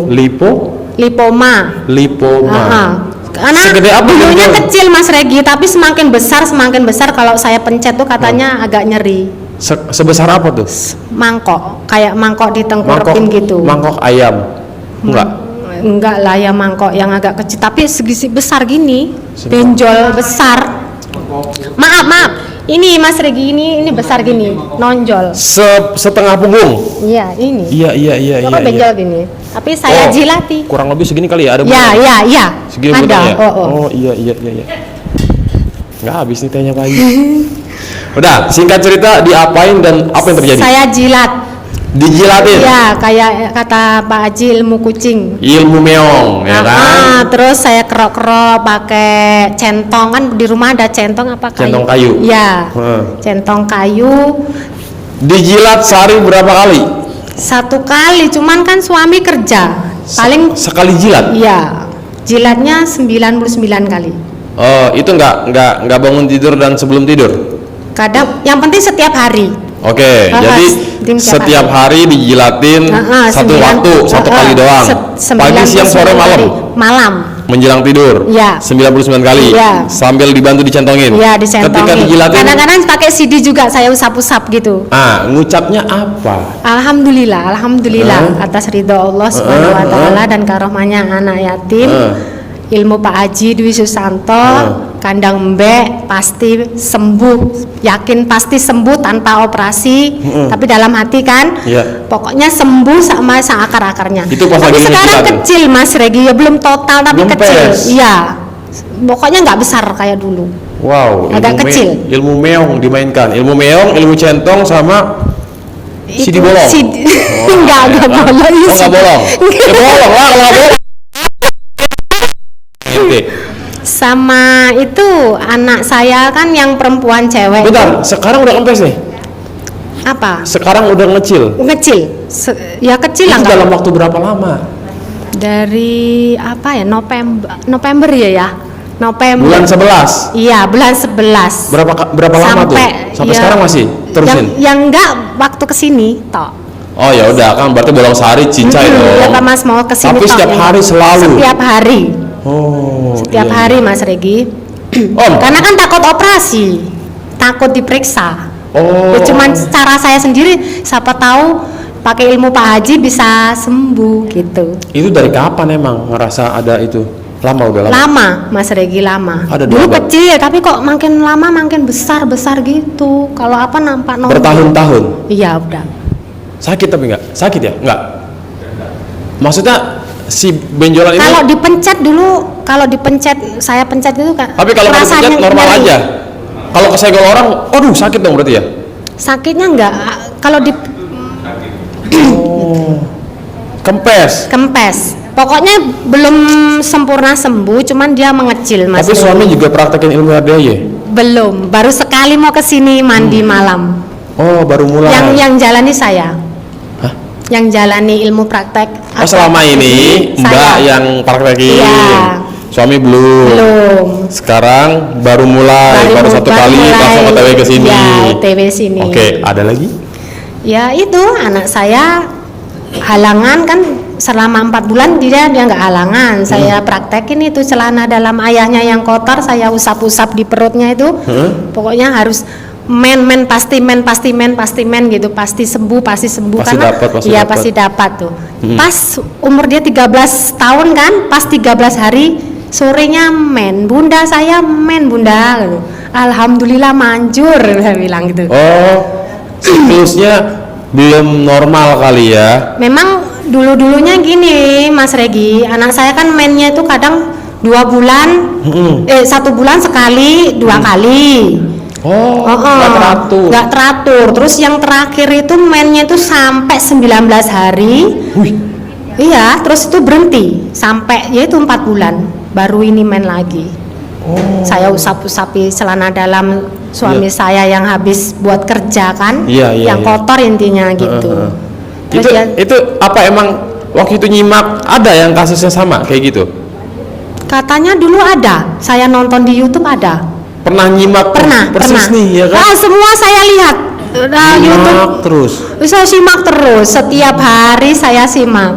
Speaker 5: Lipoma.
Speaker 2: Lipoma.
Speaker 5: Karena
Speaker 2: Segede apa
Speaker 5: dulunya
Speaker 2: benjol?
Speaker 5: kecil Mas Regi, tapi semakin besar kalau saya pencet tuh katanya agak nyeri.
Speaker 2: Sebesar apa tuh?
Speaker 5: Mangkok, kayak mangkok ditengkurapin gitu.
Speaker 2: Mangkok ayam. Enggak.
Speaker 5: Enggak lah ya, mangkok yang agak kecil tapi segisi besar gini, benjol besar. Maaf, ini Mas Regi ini besar gini, nonjol.
Speaker 2: Setengah punggung.
Speaker 5: Iya ini.
Speaker 2: Iya.
Speaker 5: Coba benjol gini. Tapi saya jilati.
Speaker 2: Kurang lebih segini kali ya, ada
Speaker 5: Iya.
Speaker 2: Segini
Speaker 5: Ada.
Speaker 2: bulatnya ya?
Speaker 5: Oh.
Speaker 2: Iya. Nggak habis nih tehnya pagi. Udah, singkat cerita diapain dan apa yang terjadi?
Speaker 5: Saya jilat.
Speaker 2: Dijilatin.
Speaker 5: Iya, kayak kata Pak Haji, ilmu kucing.
Speaker 2: Ilmu meong, ya kan?
Speaker 5: Terus saya kerok-kerok pakai centong, kan di rumah ada centong apa kayu?
Speaker 2: Centong kayu.
Speaker 5: Iya.
Speaker 2: Hmm.
Speaker 5: Centong kayu.
Speaker 2: Dijilat sehari berapa kali?
Speaker 5: 1 kali, cuman kan suami kerja. Paling
Speaker 2: Sekali jilat?
Speaker 5: iya. Jilatnya 99 kali.
Speaker 2: Oh, itu nggak bangun tidur dan sebelum tidur?
Speaker 5: Kadang yang penting setiap hari.
Speaker 2: Oke, jadi setiap hari dijilatin satu waktu, satu kali doang. Pagi, siang, sore, malam.
Speaker 5: Malam.
Speaker 2: Menjelang tidur.
Speaker 5: Iya.
Speaker 2: 99 kali.
Speaker 5: Iya.
Speaker 2: Sambil dibantu dicentongin.
Speaker 5: Iya, dicentongin.
Speaker 2: Ketika dijilatin.
Speaker 5: Kadang-kadang pakai CD juga saya usap-usap gitu.
Speaker 2: Ngucapnya apa?
Speaker 5: Alhamdulillah atas ridho Allah Subhanahu wa taala dan karomahnya anak yatim. Ilmu Pak Haji Dwi Susanto, kandang mbek pasti sembuh, yakin pasti sembuh tanpa operasi, tapi dalam hati kan, pokoknya sembuh sama akar-akarnya.
Speaker 2: Itu pas lagi
Speaker 5: tapi sekarang
Speaker 2: jilat,
Speaker 5: kecil Mas Regi, ya belum total tapi
Speaker 2: Gempes.
Speaker 5: kecil. Iya, pokoknya nggak besar kayak dulu.
Speaker 2: Wow,
Speaker 5: Agak kecil.
Speaker 2: Ilmu meong dimainkan. Ilmu meong, ilmu centong sama CD bolong.
Speaker 5: Enggak bolong.
Speaker 2: Oh, nggak bolong. Ya bolong lah, kalau nggak bolong.
Speaker 5: Sama itu anak saya kan yang perempuan cewek.
Speaker 2: Bentar, sekarang udah kempes nih.
Speaker 5: Apa?
Speaker 2: Sekarang udah ngecil.
Speaker 5: Kecil. Ya kecil lah.
Speaker 2: Itu dalam waktu berapa lama?
Speaker 5: Dari apa ya? November ya. November.
Speaker 2: Bulan 11.
Speaker 5: Iya, bulan 11.
Speaker 2: Berapa lama tuh? Sampai
Speaker 5: ya,
Speaker 2: sekarang masih terusin.
Speaker 5: Yang enggak waktu kesini toh.
Speaker 2: Oh ya udah kan berarti bolong sehari cicai dong.
Speaker 5: Ya Pak Mas mau kesini.
Speaker 2: Tapi setiap hari selalu.
Speaker 5: Setiap hari.
Speaker 2: Oh.
Speaker 5: Setiap hari Mas Regi.
Speaker 2: Om.
Speaker 5: Karena kan takut operasi, takut diperiksa.
Speaker 2: Oh.
Speaker 5: Ya, cuman cara saya sendiri, siapa tahu pakai ilmu Pak Haji bisa sembuh gitu.
Speaker 2: Itu dari kapan emang ngerasa ada itu? Lama udah lama.
Speaker 5: Lama, Mas Regi lama.
Speaker 2: Ada
Speaker 5: Dulu
Speaker 2: dua,
Speaker 5: kecil, tapi kok makin lama makin besar gitu. Kalau apa nampak normal.
Speaker 2: Bertahun-tahun.
Speaker 5: Iya udah.
Speaker 2: Sakit tapi enggak? Sakit ya? Enggak. Maksudnya si benjolan ini.
Speaker 5: Kalau dipencet saya pencet itu kan.
Speaker 2: Tapi kalau
Speaker 5: rasanya
Speaker 2: pencet normal
Speaker 5: nyeri.
Speaker 2: aja. Kalau kesenggol orang, aduh sakit dong berarti ya?
Speaker 5: Sakitnya enggak. Kalau di
Speaker 2: Kempes.
Speaker 5: Pokoknya belum sempurna sembuh, cuman dia mengecil Mas.
Speaker 2: Tapi suami juga praktekin ilmu RDY?
Speaker 5: Belum, baru sekali mau ke sini mandi malam.
Speaker 2: Oh, baru mulai.
Speaker 5: Yang jalani saya.
Speaker 2: Hah?
Speaker 5: Yang jalani ilmu praktek.
Speaker 2: Oh, selama ini Mbak
Speaker 5: saya.
Speaker 2: yang praktekin.
Speaker 5: Iya.
Speaker 2: Suami belum. Sekarang baru mulai, baru satu kali langsung OTW ke sini.
Speaker 5: Ya, OTW sini.
Speaker 2: Oke, ada lagi?
Speaker 5: Ya itu anak saya halangan kan selama 4 bulan dia nggak halangan. Saya praktekin itu celana dalam ayahnya yang kotor saya usap-usap di perutnya itu. Pokoknya harus pasti men gitu, pasti sembuh
Speaker 2: Pasti
Speaker 5: karena
Speaker 2: dapat.
Speaker 5: pasti dapat tuh. Pas umur dia 13 tahun kan, pas 13 hari sorenya bunda saya bunda gitu. Alhamdulillah manjur saya bilang gitu.
Speaker 2: Oh, siklusnya belum normal kali ya?
Speaker 5: Memang dulunya gini Mas Regi, anak saya kan mainnya itu kadang 2 bulan 1 bulan sekali 2 kali.
Speaker 2: Oh, nggak teratur.
Speaker 5: Terus yang terakhir itu mainnya itu sampai 19 hari.
Speaker 2: Wih.
Speaker 5: Iya, terus itu berhenti sampai yaitu 4 bulan baru ini main lagi. Saya usap-usapi celana dalam suami saya yang habis buat kerja kan, yang kotor intinya gitu. Terus
Speaker 2: Itu apa emang waktu itu nyimak ada yang kasusnya sama kayak gitu?
Speaker 5: Katanya dulu ada, saya nonton di YouTube ada.
Speaker 2: Pernah nyimak persis nih ya kan?
Speaker 5: Semua saya lihat YouTube
Speaker 2: terus.
Speaker 5: Saya simak terus, setiap hari saya simak.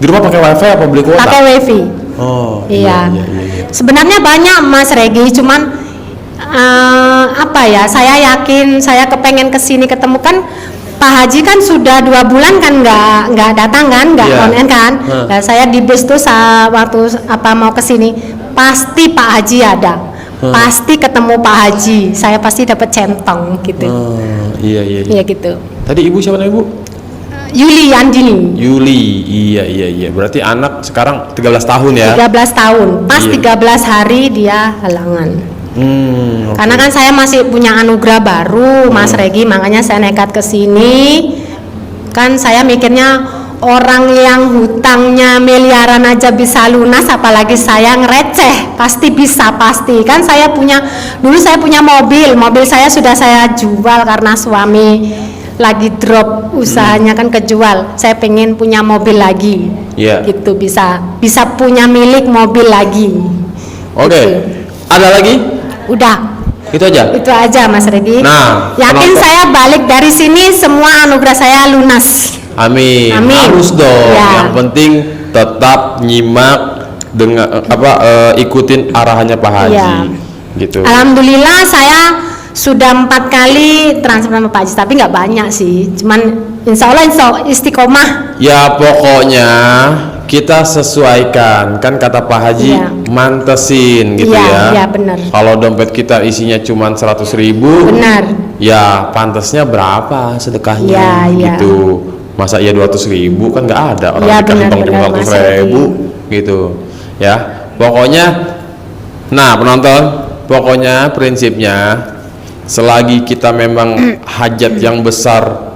Speaker 2: Di rumah pakai wifi apa beli kuota?
Speaker 5: Pakai wifi.
Speaker 2: Oh
Speaker 5: iya. Sebenarnya banyak Mas Regi, cuman Apa ya, saya yakin, saya kepengen kesini ketemu kan Pak Haji kan sudah 2 bulan kan nggak datang kan, nggak
Speaker 2: Iya.
Speaker 5: online kan. Nah, saya di bis tuh waktu mau kesini pasti Pak Haji ada, pasti ketemu Pak Haji, saya pasti dapat centong gitu.
Speaker 2: Iya.
Speaker 5: Iya gitu.
Speaker 2: Tadi ibu siapa namanya ibu?
Speaker 5: Yuli Andini.
Speaker 2: Yuli. Iya. Berarti anak sekarang 13 tahun ya?
Speaker 5: 13 tahun, pas
Speaker 2: Iya.
Speaker 5: 13 hari dia halangan.
Speaker 2: Oke.
Speaker 5: Karena kan saya masih punya anugerah baru, Mas Regi, makanya saya nekat ke sini. Kan saya mikirnya orang yang hutangnya miliaran aja bisa lunas, apalagi saya ngereceh, pasti bisa pasti. Kan dulu saya punya mobil saya sudah saya jual karena suami lagi drop usahanya kan kejual. Saya pengen punya mobil lagi.
Speaker 2: Iya.
Speaker 5: Gitu bisa punya milik mobil lagi.
Speaker 2: Oke.
Speaker 5: Gitu.
Speaker 2: Ada lagi?
Speaker 5: Udah.
Speaker 2: Itu aja.
Speaker 5: Itu aja Mas Redi.
Speaker 2: Nah,
Speaker 5: yakin
Speaker 2: penonton-
Speaker 5: saya balik dari sini semua anugerah saya lunas.
Speaker 2: Amin.
Speaker 5: Amin.
Speaker 2: Harus dong.
Speaker 5: Ya.
Speaker 2: Yang penting tetap nyimak dengan ikutin arahannya Pak Haji.
Speaker 5: Ya.
Speaker 2: Gitu.
Speaker 5: Alhamdulillah saya sudah 4 kali transfer sama Pak Haji, tapi nggak banyak sih. Cuman insya Allah istiqomah.
Speaker 2: Ya pokoknya kita sesuaikan, kan kata Pak Haji,
Speaker 5: Iya.
Speaker 2: mantesin gitu
Speaker 5: Iya,
Speaker 2: ya.
Speaker 5: iya, benar.
Speaker 2: Kalau dompet kita isinya cuma 100.000,
Speaker 5: Benar.
Speaker 2: ya pantasnya berapa sedekahnya
Speaker 5: Iya, iya.
Speaker 2: gitu. Masa ya 200.000 kan nggak ada orang
Speaker 5: Iya,
Speaker 2: dikasih
Speaker 5: benar,
Speaker 2: tong cuma
Speaker 5: benar,
Speaker 2: 100.000 gitu ya. Pokoknya, nah penonton, pokoknya prinsipnya selagi kita memang hajat yang besar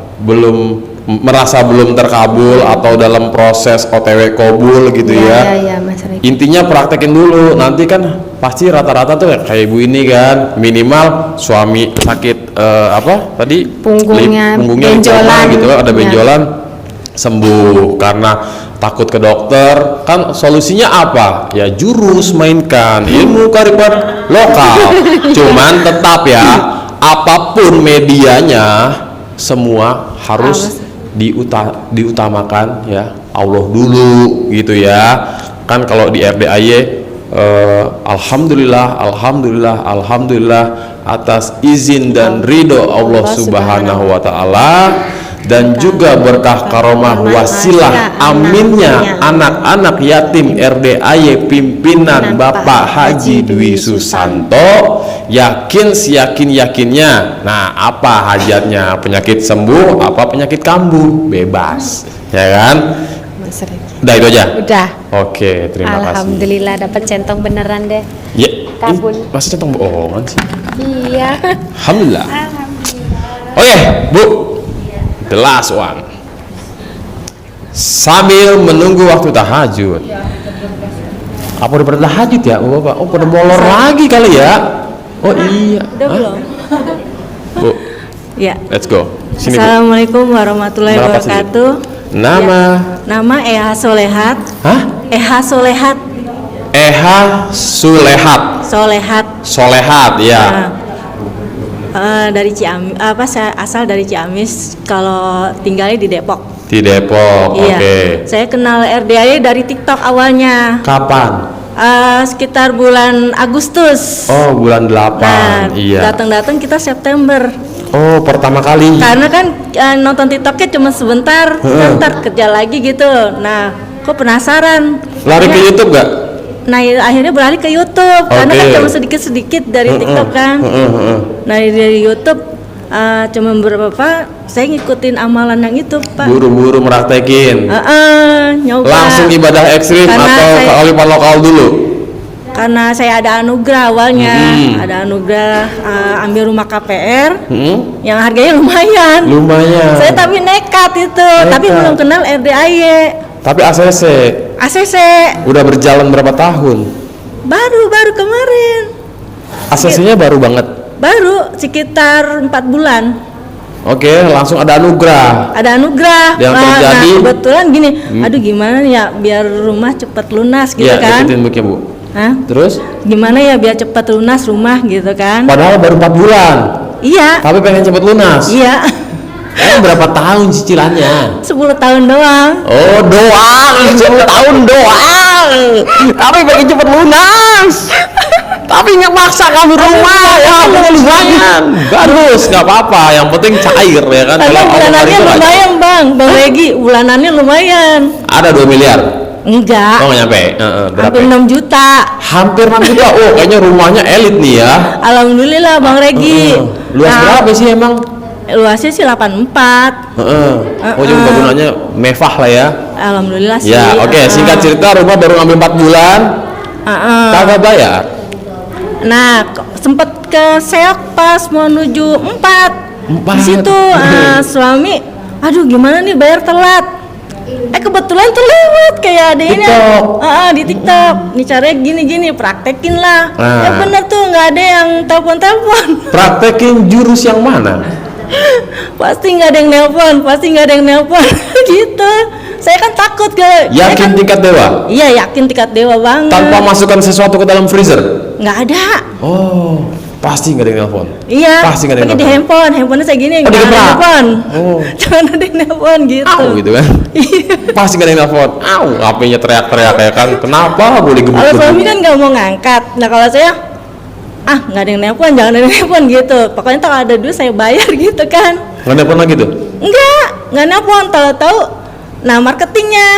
Speaker 2: merasa belum terkabul atau dalam proses OTW kabul gitu ya.
Speaker 5: Iya, Mas Regi.
Speaker 2: Intinya praktekin dulu, nanti kan pasti rata-rata tuh kayak ibu ini kan, minimal suami sakit
Speaker 5: Punggungnya
Speaker 2: lipoma
Speaker 5: benjolan.
Speaker 2: gitu, ada
Speaker 5: Ya.
Speaker 2: benjolan, sembuh karena takut ke dokter. Kan solusinya apa? Ya jurus, mainkan ilmu kearifan lokal. Cuman tetap ya, apapun medianya semua harus diutamakan ya Allah dulu gitu ya. Kan kalau di RDAY alhamdulillah atas izin dan ridho Allah Subhanahu wa taala, dan juga berkah karomah wasilah aminnya anak-anak yatim RDAY pimpinan Bapak Haji Dwi Susanto. Yakin seyakin-yakinnya. Nah, apa hajatnya? Penyakit sembuh, apa penyakit kambuh? Bebas, ya kan?
Speaker 5: Mas Regi.
Speaker 2: Udah itu aja.
Speaker 5: Udah.
Speaker 2: Oke, terima kasih.
Speaker 5: Alhamdulillah dapat centong beneran deh.
Speaker 2: Ya,
Speaker 5: Kabul.
Speaker 2: masa centang bohongan sih?
Speaker 5: Iya.
Speaker 2: Alhamdulillah. Oke, Bu. The last one. Sambil menunggu waktu tahajud. Apa udah pada tahajud ya, Bapak? Oh, pada molor lagi kali ya? Oh iya.
Speaker 1: Udah belum?
Speaker 2: Bu,
Speaker 1: Ya.
Speaker 2: let's go. Sini, Bu.
Speaker 1: Assalamualaikum warahmatullahi
Speaker 2: Berapa sih, Bu?
Speaker 1: wabarakatuh.
Speaker 2: Nama?
Speaker 1: Nama Eha Solehat.
Speaker 2: Hah?
Speaker 1: Eha Solehat.
Speaker 2: Eha Sulehat. Solehat, ya.
Speaker 1: Dari Ciamis. Saya asal dari Ciamis. Kalau tinggalnya di Depok.
Speaker 2: Di Depok.
Speaker 1: Iya.
Speaker 2: Oke.
Speaker 1: Saya kenal RDAY dari TikTok awalnya.
Speaker 2: Kapan?
Speaker 1: Sekitar bulan Agustus.
Speaker 2: Oh, bulan 8.
Speaker 1: Nah,
Speaker 2: Iya.
Speaker 1: datang-datang kita September.
Speaker 2: Oh, pertama kali.
Speaker 1: Karena kan nonton TikToknya cuma sebentar, ntar kerja lagi gitu. Nah, kok penasaran.
Speaker 2: Lari ke YouTube gak?
Speaker 1: Nah, akhirnya beralih ke YouTube. Karena kan
Speaker 2: Oke.
Speaker 1: cuma sedikit-sedikit dari TikTok kan. Nah, dari YouTube cuma beberapa, saya ngikutin amalan yang itu, Pak.
Speaker 2: Buru-buru meraktekin.
Speaker 1: Nyoba.
Speaker 2: Langsung ibadah ekstrim
Speaker 1: Karena
Speaker 2: atau
Speaker 1: saya-
Speaker 2: kearifan lokal dulu?
Speaker 1: Karena saya ada anugerah awalnya, ada anugerah ambil rumah KPR yang harganya lumayan.
Speaker 2: Lumayan.
Speaker 1: Saya tapi nekat itu, tapi belum kenal RDAY,
Speaker 2: Tapi ACC
Speaker 1: ACC
Speaker 2: udah berjalan berapa tahun?
Speaker 1: baru kemarin,
Speaker 2: ACC-nya baru banget.
Speaker 1: baru sekitar 4 bulan.
Speaker 2: Oke, langsung ada anugerah.
Speaker 1: Ada anugerah.
Speaker 2: Yang
Speaker 1: Nah,
Speaker 2: terjadi-
Speaker 1: kebetulan gini, aduh gimana ya biar rumah cepat lunas gitu
Speaker 2: Iya,
Speaker 1: kan?
Speaker 2: ikutin bukunya, Bu.
Speaker 1: Hah?
Speaker 2: Terus?
Speaker 1: Gimana ya biar cepat lunas rumah gitu kan?
Speaker 2: Padahal baru 4 bulan,
Speaker 1: Iya,
Speaker 2: tapi pengen cepet lunas.
Speaker 1: iya.
Speaker 2: Berapa tahun cicilannya?
Speaker 1: 10 tahun doang.
Speaker 2: Oh, doang, 10 tahun doang. Tapi pengen cepet lunas. Tapi nggak maksa kamu rumah ya, lumayan. Bagus, nggak apa-apa. Yang penting cair ya kan.
Speaker 3: Karena
Speaker 2: Kalau
Speaker 3: bulanannya
Speaker 2: itu aja.
Speaker 3: lumayan bang Regi, bulanannya lumayan.
Speaker 2: Ada 2 miliar.
Speaker 3: Enggak,
Speaker 2: Oh nggak nyampe. Berapa?
Speaker 3: hampir 6 juta.
Speaker 2: Hampir 6 juta. Oh kayaknya rumahnya elit nih ya.
Speaker 3: Alhamdulillah bang Regi.
Speaker 2: Luas
Speaker 3: Nah,
Speaker 2: berapa sih emang?
Speaker 3: Luasnya sih 84.
Speaker 2: Oh jadi bangunannya mewah lah ya.
Speaker 3: Alhamdulillah sih.
Speaker 2: Ya oke, singkat cerita rumah baru ngambil 4 bulan. Kagak bayar.
Speaker 3: Nah, sempet ke seok pas menuju 4. Di situ suami, aduh gimana nih bayar telat. Kebetulan terlewat kayak ada ini.
Speaker 2: TikTok.
Speaker 3: Di TikTok. Nih caranya gini-gini, praktekin lah. Ya bener tuh, nggak ada yang telepon-telepon.
Speaker 2: Praktekin jurus yang mana?
Speaker 3: Pasti nggak ada yang nelpon, gitu. Saya kan takut
Speaker 2: Yakin tingkat dewa?
Speaker 3: Iya, yakin tingkat dewa banget.
Speaker 2: Tanpa masukkan sesuatu ke dalam freezer?
Speaker 3: Nggak ada.
Speaker 2: Oh, pasti nggak ada yang telepon.
Speaker 3: Iya,
Speaker 2: Pasti nggak ada yang
Speaker 3: pakai di
Speaker 2: telepon.
Speaker 3: handphonenya saya gini,
Speaker 2: Oh,
Speaker 3: jangan ada
Speaker 2: digebrak.
Speaker 3: telepon.
Speaker 2: Oh.
Speaker 3: Jangan ada yang nelpon gitu.
Speaker 2: Au gitu kan? Pasti nggak ada yang telepon. Au, HP-nya teriak-teriak ya kan? Kenapa boleh
Speaker 3: Kalau suami
Speaker 2: gebuk-gebuk?
Speaker 3: kan nggak mau ngangkat. Nah kalau saya, nggak ada yang nelpon, jangan ada yang nelpon gitu. Pokoknya kalau ada duit saya bayar gitu kan.
Speaker 2: Nggak telepon lagi tuh?
Speaker 3: Nggak nelpon. Tahu-tahu, nah marketingnya,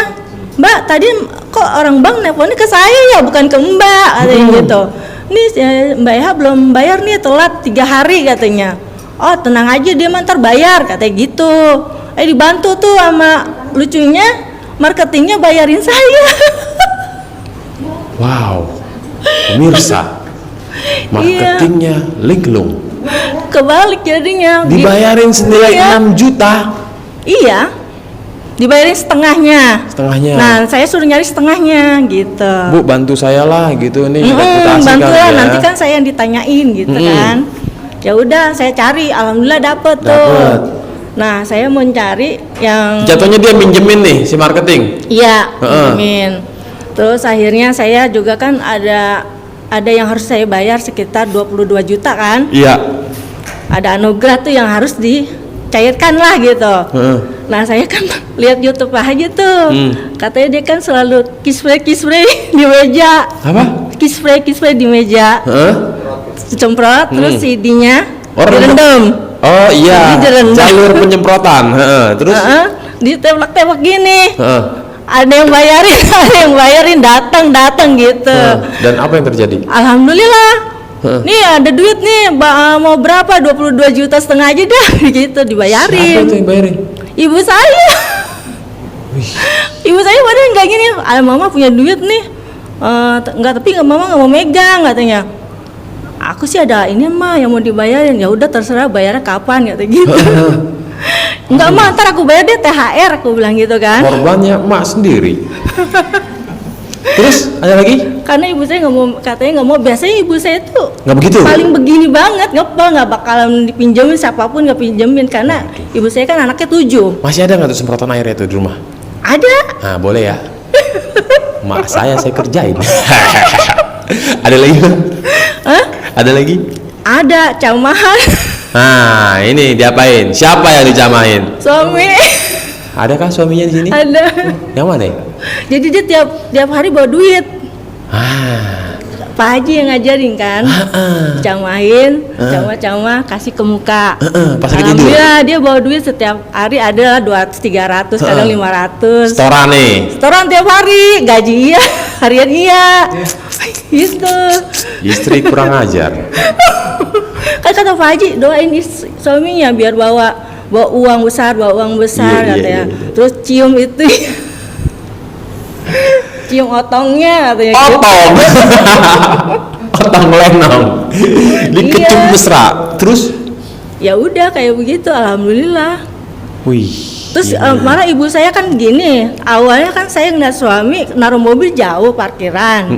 Speaker 3: Mbak tadi kok orang bank nelponnya ke saya ya, bukan ke Mbak, katanya gitu. Nih Mbak Eha belum bayar nih, telat 3 hari katanya. Oh tenang aja, dia ntar bayar katanya gitu. Dibantu tuh sama lucunya marketingnya bayarin saya.
Speaker 2: Wow, pemirsa, marketingnya linglung.
Speaker 3: Kebalik jadinya.
Speaker 2: Dibayarin senilai
Speaker 3: Iya.
Speaker 2: 6 juta.
Speaker 3: Iya, dibayarin setengahnya.
Speaker 2: Setengahnya.
Speaker 3: Nah saya suruh nyari setengahnya gitu.
Speaker 2: Bu bantu saya lah gitu nih reputasi
Speaker 3: Bantu
Speaker 2: kan
Speaker 3: lah,
Speaker 2: ya.
Speaker 3: nanti kan saya yang ditanyain gitu kan. Ya udah saya cari, alhamdulillah dapet tuh.
Speaker 2: Dapet.
Speaker 3: Nah saya mau cari yang
Speaker 2: Jatuhnya dia minjemin nih si marketing.
Speaker 3: iya
Speaker 2: Heeh.
Speaker 3: pinjemin. Terus akhirnya saya juga kan ada yang harus saya bayar sekitar 22 juta kan.
Speaker 2: Iya.
Speaker 3: Ada anugerah tuh yang harus dicairkan lah gitu.
Speaker 2: Heeh.
Speaker 3: Nah saya kan lihat YouTube Pak Haji tuh, katanya dia kan selalu kiss spray di meja,
Speaker 2: Apa?
Speaker 3: kiss spray di meja,
Speaker 2: Heeh.
Speaker 3: cemprot, terus CD-nya
Speaker 2: Orang-
Speaker 3: direndam,
Speaker 2: Oh iya.
Speaker 3: Jadi direndam.
Speaker 2: Jalur penyemprotan. Heeh. Terus?
Speaker 3: ditembak-tembak gini,
Speaker 2: Heeh.
Speaker 3: ada yang bayarin, datang gitu.
Speaker 2: Dan apa yang terjadi?
Speaker 3: Alhamdulillah. Nih ada duit nih, mau berapa? 22 juta setengah aja dah, gitu dibayarin.
Speaker 2: Siapa itu yang bayarin?
Speaker 3: Ibu saya. Ibu saya padahal nggak gini, mama punya duit nih, nggak, tapi mama nggak mau megang katanya. Aku sih ada ini mah yang mau dibayarin, ya udah terserah bayarnya kapan kata gitu. Nggak mah, ntar aku bayar deh THR, aku bilang gitu kan.
Speaker 2: Korbannya emak sendiri. Terus ada lagi?
Speaker 3: Karena ibu saya nggak mau, katanya nggak mau. Biasanya ibu saya tuh
Speaker 2: Nggak begitu?
Speaker 3: paling begini banget, nggak bakalan dipinjemin siapapun, nggak pinjemin karena ibu saya kan anaknya 7.
Speaker 2: Masih ada nggak tuh semprotan airnya tuh di rumah?
Speaker 3: Ada.
Speaker 2: Nah boleh ya. Mak saya kerjain. Ada lagi?
Speaker 3: Hah?
Speaker 2: Ada lagi?
Speaker 3: Ada camahan.
Speaker 2: Nah ini diapain? Siapa yang dicamain?
Speaker 3: Suami.
Speaker 2: Adakah suaminya di sini?
Speaker 3: Ada.
Speaker 2: Yang mana? Ya?
Speaker 3: Jadi dia tiap hari bawa duit.
Speaker 2: Ah,
Speaker 3: Pak Haji yang ngajarin kan. Camain, camah-camah kasih ke muka.
Speaker 2: pas lagi tidur.
Speaker 3: Alhamdulillah dia bawa duit setiap hari ada 200, 300, kadang 500.
Speaker 2: Setoran nih.
Speaker 3: Setoran tiap hari, gaji iya, harian iya. Gitu.
Speaker 2: Istri kurang ajar.
Speaker 3: Kan kata Pak Haji doain suaminya biar bawa uang besar,
Speaker 2: Iya,
Speaker 3: katanya.
Speaker 2: iya.
Speaker 3: Terus cium itu. Cium otongnya katanya gitu.
Speaker 2: Otong. Otong lenong. Dikecup
Speaker 3: Iya.
Speaker 2: mesra. Terus?
Speaker 3: Ya udah kayak begitu, alhamdulillah.
Speaker 2: Wih.
Speaker 3: Terus
Speaker 2: gila.
Speaker 3: malah ibu saya kan gini, awalnya kan saya ngeliat suami naruh mobil jauh parkiran,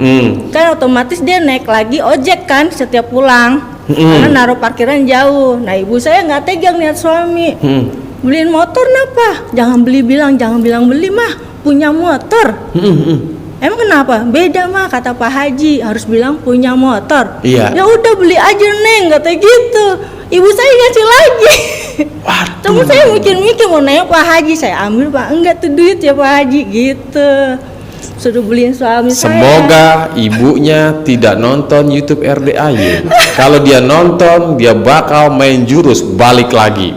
Speaker 3: kan otomatis dia naik lagi ojek kan setiap pulang, karena naruh parkiran jauh. Nah ibu saya nggak tegang lihat suami, beliin motor kenapa? Jangan bilang beli mah punya motor. Emang kenapa? Beda mah kata Pak Haji harus bilang punya motor.
Speaker 2: Iya.
Speaker 3: Ya udah beli aja neng kata gitu. Ibu saya ngasih lagi. Cuma saya mikir-mikir mau nanya Pak Haji, saya ambil Pak, enggak tuh duit ya Pak Haji gitu.
Speaker 6: suruh beliin suami saya.
Speaker 2: Semoga ibunya tidak nonton YouTube RDAY. Kalau dia nonton, dia bakal main jurus balik lagi.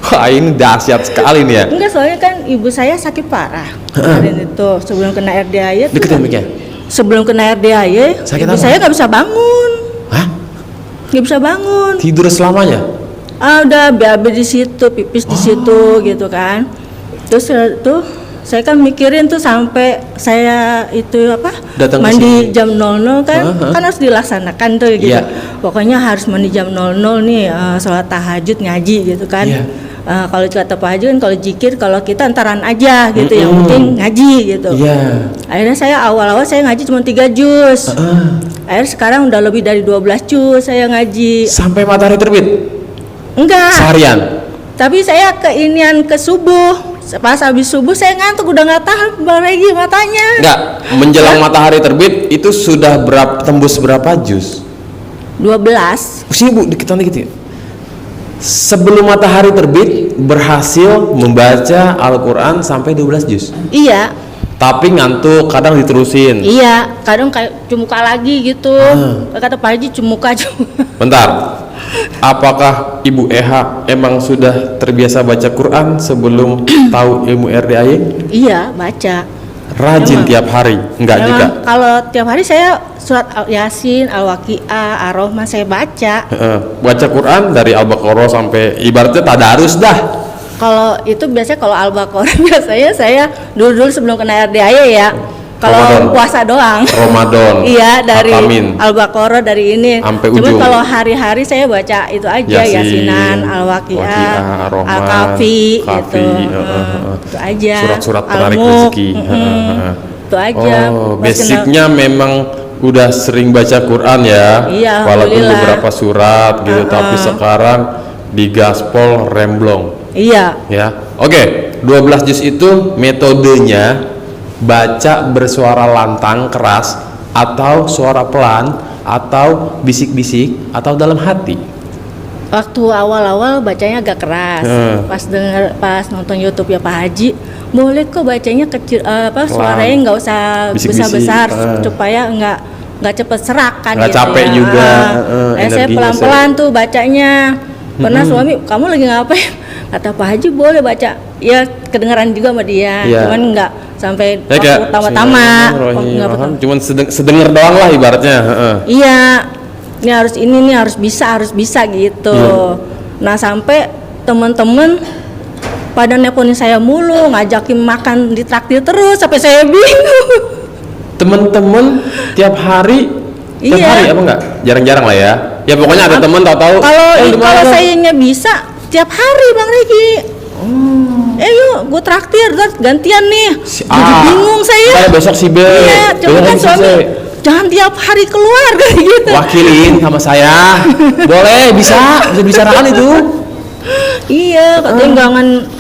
Speaker 2: Wah, ini dahsyat sekali nih ya.
Speaker 6: Enggak, soalnya kan ibu saya sakit parah kemarin itu sebelum kena RDAY.
Speaker 2: Deketin mic-nya.
Speaker 6: Sebelum kena RDAY,
Speaker 2: Sakit
Speaker 6: ibu
Speaker 2: apa?
Speaker 6: saya nggak bisa bangun.
Speaker 2: Hah?
Speaker 6: Nggak bisa bangun.
Speaker 2: Tidur selamanya?
Speaker 6: Udah BAB di situ, pipis di situ gitu kan. Terus tuh saya kan mikirin tuh sampai saya itu apa
Speaker 2: Datang ke
Speaker 6: mandi
Speaker 2: sini.
Speaker 6: jam 00 kan kan harus dilaksanakan tuh gitu.
Speaker 2: Iya.
Speaker 6: Pokoknya harus mandi jam 00 nih, sholat tahajud ngaji gitu kan.
Speaker 2: Iya.
Speaker 6: Kalau kata Pak Haji kan kalau zikir kalau kita antaran aja gitu, yang penting ngaji gitu.
Speaker 2: Iya.
Speaker 6: Akhirnya saya awal-awal saya ngaji cuma 3 juz. Akhirnya sekarang udah lebih dari 12 juz saya ngaji.
Speaker 2: Sampai matahari terbit?
Speaker 6: Enggak.
Speaker 2: Seharian?
Speaker 6: Tapi saya keinian ke subuh. Pas habis subuh saya ngantuk udah nggak tahan Bang Regi matanya.
Speaker 2: Enggak, menjelang matahari terbit itu sudah tembus berapa juz?
Speaker 6: 12.
Speaker 2: Sini Bu, dikitan dikit ya. Sebelum matahari terbit berhasil membaca Al-Quran sampai 12 juz.
Speaker 6: Iya.
Speaker 2: Tapi ngantuk, kadang diterusin.
Speaker 6: Iya, kadang kayak cumuka lagi gitu. Kata Pak Haji cumuka.
Speaker 2: Bentar. Apakah Ibu Eha emang sudah terbiasa baca Quran sebelum tahu ilmu RDAY?
Speaker 6: Iya, baca.
Speaker 2: Rajin
Speaker 6: Emang.
Speaker 2: tiap hari? Enggak
Speaker 6: Memang
Speaker 2: juga?
Speaker 6: kalau tiap hari saya surat Yasin, Al-Waqiah, Ar-Rahman saya baca.
Speaker 2: Baca Quran dari Al-Baqarah sampai ibaratnya tadarus dah.
Speaker 6: Kalau itu biasanya kalau Al-Baqarah biasanya saya dulu sebelum kena RDAY ya. Kalau
Speaker 2: Ramadan.
Speaker 6: puasa doang.
Speaker 2: Ramadan.
Speaker 6: Iya, dari
Speaker 2: Hatamin.
Speaker 6: Al-Baqarah dari ini.
Speaker 2: Sampai
Speaker 6: Cuma
Speaker 2: ujung.
Speaker 6: kalau hari-hari saya baca itu aja
Speaker 2: Yasin,
Speaker 6: Yasinan, Al-Waqiah,
Speaker 2: Waqiah, Ar-Rahman,
Speaker 6: Al-Kafi gitu.
Speaker 2: Kafi,
Speaker 6: Itu aja.
Speaker 2: Surat-surat penarik
Speaker 6: Al-Mulk,
Speaker 2: rezeki.
Speaker 6: Itu aja.
Speaker 2: Oh,
Speaker 6: Pas
Speaker 2: basicnya memang udah sering baca Quran ya.
Speaker 6: Iya,
Speaker 2: Walaupun
Speaker 6: alhamdulillah.
Speaker 2: beberapa surat gitu, tapi sekarang digaspol remblong.
Speaker 6: Iya.
Speaker 2: Ya. Oke, 12 juz itu metodenya baca bersuara lantang keras atau suara pelan atau bisik-bisik atau dalam hati.
Speaker 6: Waktu awal-awal bacanya agak keras. Pas nonton YouTube ya Pak Haji, boleh kok bacanya kecil suaranya nggak usah
Speaker 2: Bisik-bisik.
Speaker 6: besar-besar supaya nggak cepet serak kan
Speaker 2: Nggak
Speaker 6: gitu
Speaker 2: capek
Speaker 6: ya.
Speaker 2: juga,
Speaker 6: Saya
Speaker 2: energinya
Speaker 6: pelan-pelan tuh bacanya. Pernah suami, kamu lagi ngapain? Kata Pak Haji boleh baca. Ya kedengaran juga sama dia,
Speaker 2: Iya.
Speaker 6: cuman nggak sampai
Speaker 2: Ya, kayak
Speaker 6: pertama-tama.
Speaker 2: Bismillahirrahmanirrahim. Cuman sedengar doang lah ibaratnya.
Speaker 6: Iya, ini harus bisa gitu.
Speaker 2: Iya.
Speaker 6: Nah sampai teman-teman pada nelponin saya mulu, ngajakin makan di traktir terus, sampai saya bingung.
Speaker 2: Temen-temen tiap hari
Speaker 6: Iya.
Speaker 2: apa enggak? Jarang-jarang lah ya. Ya pokoknya ada temen tahu-tahu.
Speaker 6: Kalau sayanya bisa tiap hari Bang Regi. Yuk, gue traktir, terus gantian nih. Jadi bingung saya.
Speaker 2: Saya besok si B.
Speaker 6: Iya, cuma kan
Speaker 2: besok si
Speaker 6: suami
Speaker 2: C.
Speaker 6: jangan tiap hari keluar kayak gitu.
Speaker 2: Wakilin sama saya. Boleh, bisa bicarakan itu.
Speaker 6: Iya, katanya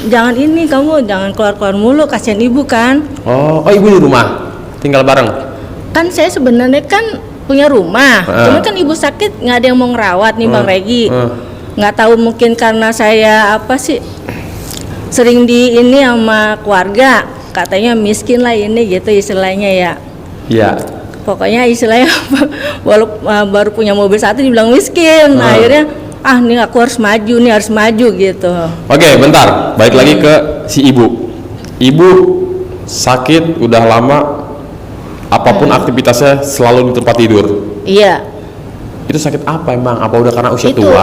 Speaker 6: jangan ini, kamu jangan keluar-keluar mulu, kasihan ibu kan.
Speaker 2: Oh, ibu di rumah. Tinggal bareng.
Speaker 6: Kan saya sebenarnya kan punya rumah, cuman kan ibu sakit nggak ada yang mau ngerawat nih Bang Regi. Nggak tahu mungkin karena saya sering di ini sama keluarga, katanya miskin lah ini gitu istilahnya ya.
Speaker 2: Iya.
Speaker 6: Pokoknya istilahnya baru punya mobil satu dibilang miskin. Nah, akhirnya nih aku harus maju gitu.
Speaker 2: Oke, bentar. Balik lagi ke si ibu. Ibu sakit udah lama. Apapun aktivitasnya selalu di tempat tidur.
Speaker 6: Iya.
Speaker 2: Itu sakit apa emang? Apa udah karena usia
Speaker 6: Itu
Speaker 2: tua?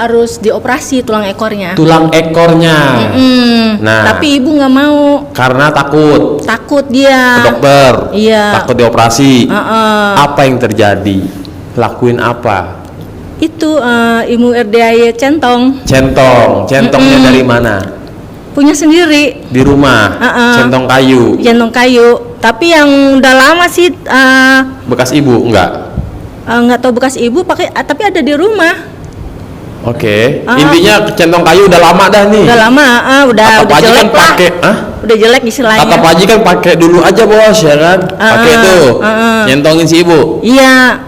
Speaker 6: harus dioperasi tulang ekornya.
Speaker 2: Tulang ekornya. Nah,
Speaker 6: Tapi ibu nggak mau,
Speaker 2: karena takut
Speaker 6: takut
Speaker 2: ke
Speaker 6: dia.
Speaker 2: dokter.
Speaker 6: Iya.
Speaker 2: Takut dioperasi.
Speaker 6: Heeh.
Speaker 2: Apa yang terjadi? Lakuin apa?
Speaker 6: Itu ilmu RDAY centong
Speaker 2: Centongnya dari mana?
Speaker 6: punya sendiri,
Speaker 2: Di rumah. Centong kayu.
Speaker 6: centong kayu. Tapi yang udah lama sih
Speaker 2: Bekas ibu enggak?
Speaker 6: nggak tahu bekas ibu pakai, tapi ada di rumah.
Speaker 2: Oke. Intinya centong kayu udah lama dah nih.
Speaker 6: Udah lama, udah
Speaker 2: Kata Pak Haji
Speaker 6: jelek
Speaker 2: kan
Speaker 6: lah.
Speaker 2: pakai,
Speaker 6: Udah jelek istilahnya.
Speaker 2: Kata Pak Haji kan pakai dulu aja bos ya kan? Pakai itu. Nyentongin si ibu.
Speaker 6: Iya.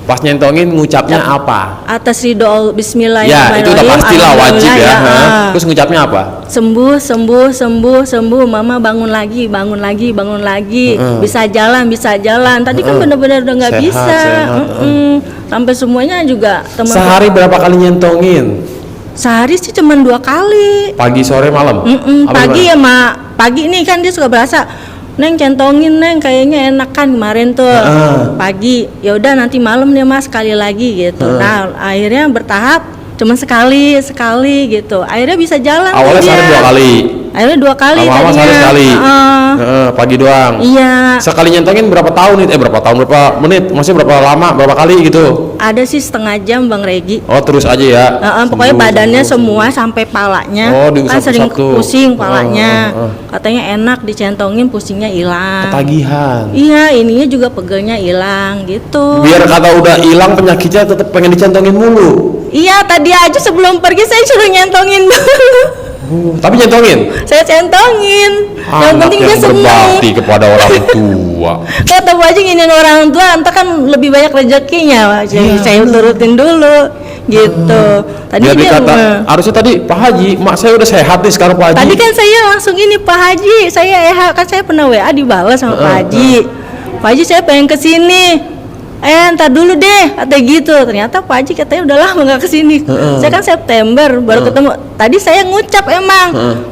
Speaker 2: Pas nyentongin ngucapnya apa?
Speaker 6: Atas ridho
Speaker 2: Ya,
Speaker 6: bismillahirrahmanirrahim.
Speaker 2: itu udah pastilah wajib ya.
Speaker 6: Alhamdulillah,
Speaker 2: Terus ngucapnya apa?
Speaker 6: sembuh sembuh sembuh sembuh, mama bangun lagi bangun lagi bangun lagi, bisa jalan tadi kan benar-benar udah nggak
Speaker 2: Sehat,
Speaker 6: bisa.
Speaker 2: sehat,
Speaker 6: Sampai semuanya juga teman
Speaker 2: Sehari berapa kali nyentongin?
Speaker 6: sehari sih cuma 2 kali.
Speaker 2: Pagi, sore, malam? Apa
Speaker 6: Pagi
Speaker 2: gimana?
Speaker 6: ya mak, pagi nih kan dia suka berasa, Neng centongin Neng, kayaknya enak kan kemarin tuh. Pagi, ya udah nanti malam nih Mas sekali lagi gitu. Nah akhirnya bertahap cuma sekali gitu. Akhirnya bisa jalan.
Speaker 2: Awalnya
Speaker 6: dia.
Speaker 2: sehari 2 kali.
Speaker 6: Akhirnya 2 kali
Speaker 2: Lama-lama
Speaker 6: tadinya.
Speaker 2: sehari sekali. Pagi doang.
Speaker 6: Iya.
Speaker 2: Sekali nyentongin berapa tahun itu? Berapa menit? Maksudnya berapa lama? Berapa kali gitu?
Speaker 6: Ada sih setengah jam Bang Regi.
Speaker 2: Oh, terus aja ya.
Speaker 6: Pokoknya
Speaker 2: Sembuh,
Speaker 6: badannya
Speaker 2: sembuh.
Speaker 6: semua sampai palanya.
Speaker 2: Oh,
Speaker 6: Kan sering
Speaker 2: diusap-usap tuh.
Speaker 6: pusing palanya.
Speaker 2: Oh.
Speaker 6: Katanya enak dicentongin, pusingnya hilang.
Speaker 2: Ketagihan.
Speaker 6: Iya, ininya juga pegelnya hilang gitu.
Speaker 2: Biar kata udah hilang penyakitnya tetap pengen dicentongin mulu.
Speaker 6: Iya, tadi aja sebelum pergi saya suruh nyentongin dulu.
Speaker 2: Tapi nyentongin.
Speaker 6: Saya centongin. Yang
Speaker 2: Anak
Speaker 6: penting dia
Speaker 2: yang
Speaker 6: seneng.
Speaker 2: berbakti kepada orang tua.
Speaker 6: Tetap aja nginin orang tua, entar kan lebih banyak rezekinya. Saya turutin dulu gitu. Tadi
Speaker 2: Biar
Speaker 6: dia
Speaker 2: dikata, harusnya tadi Pak Haji, mak saya udah sehat nih sekarang Pak Haji.
Speaker 6: tadi kan saya langsung ini Pak Haji, kan saya pernah WA dibalas sama Pak Haji. Pak Haji saya pengen kesini. Ntar dulu deh, kata gitu. Ternyata Pak Haji katanya udah lama nggak kesini. Saya kan September baru ketemu. Tadi saya ngucap emang,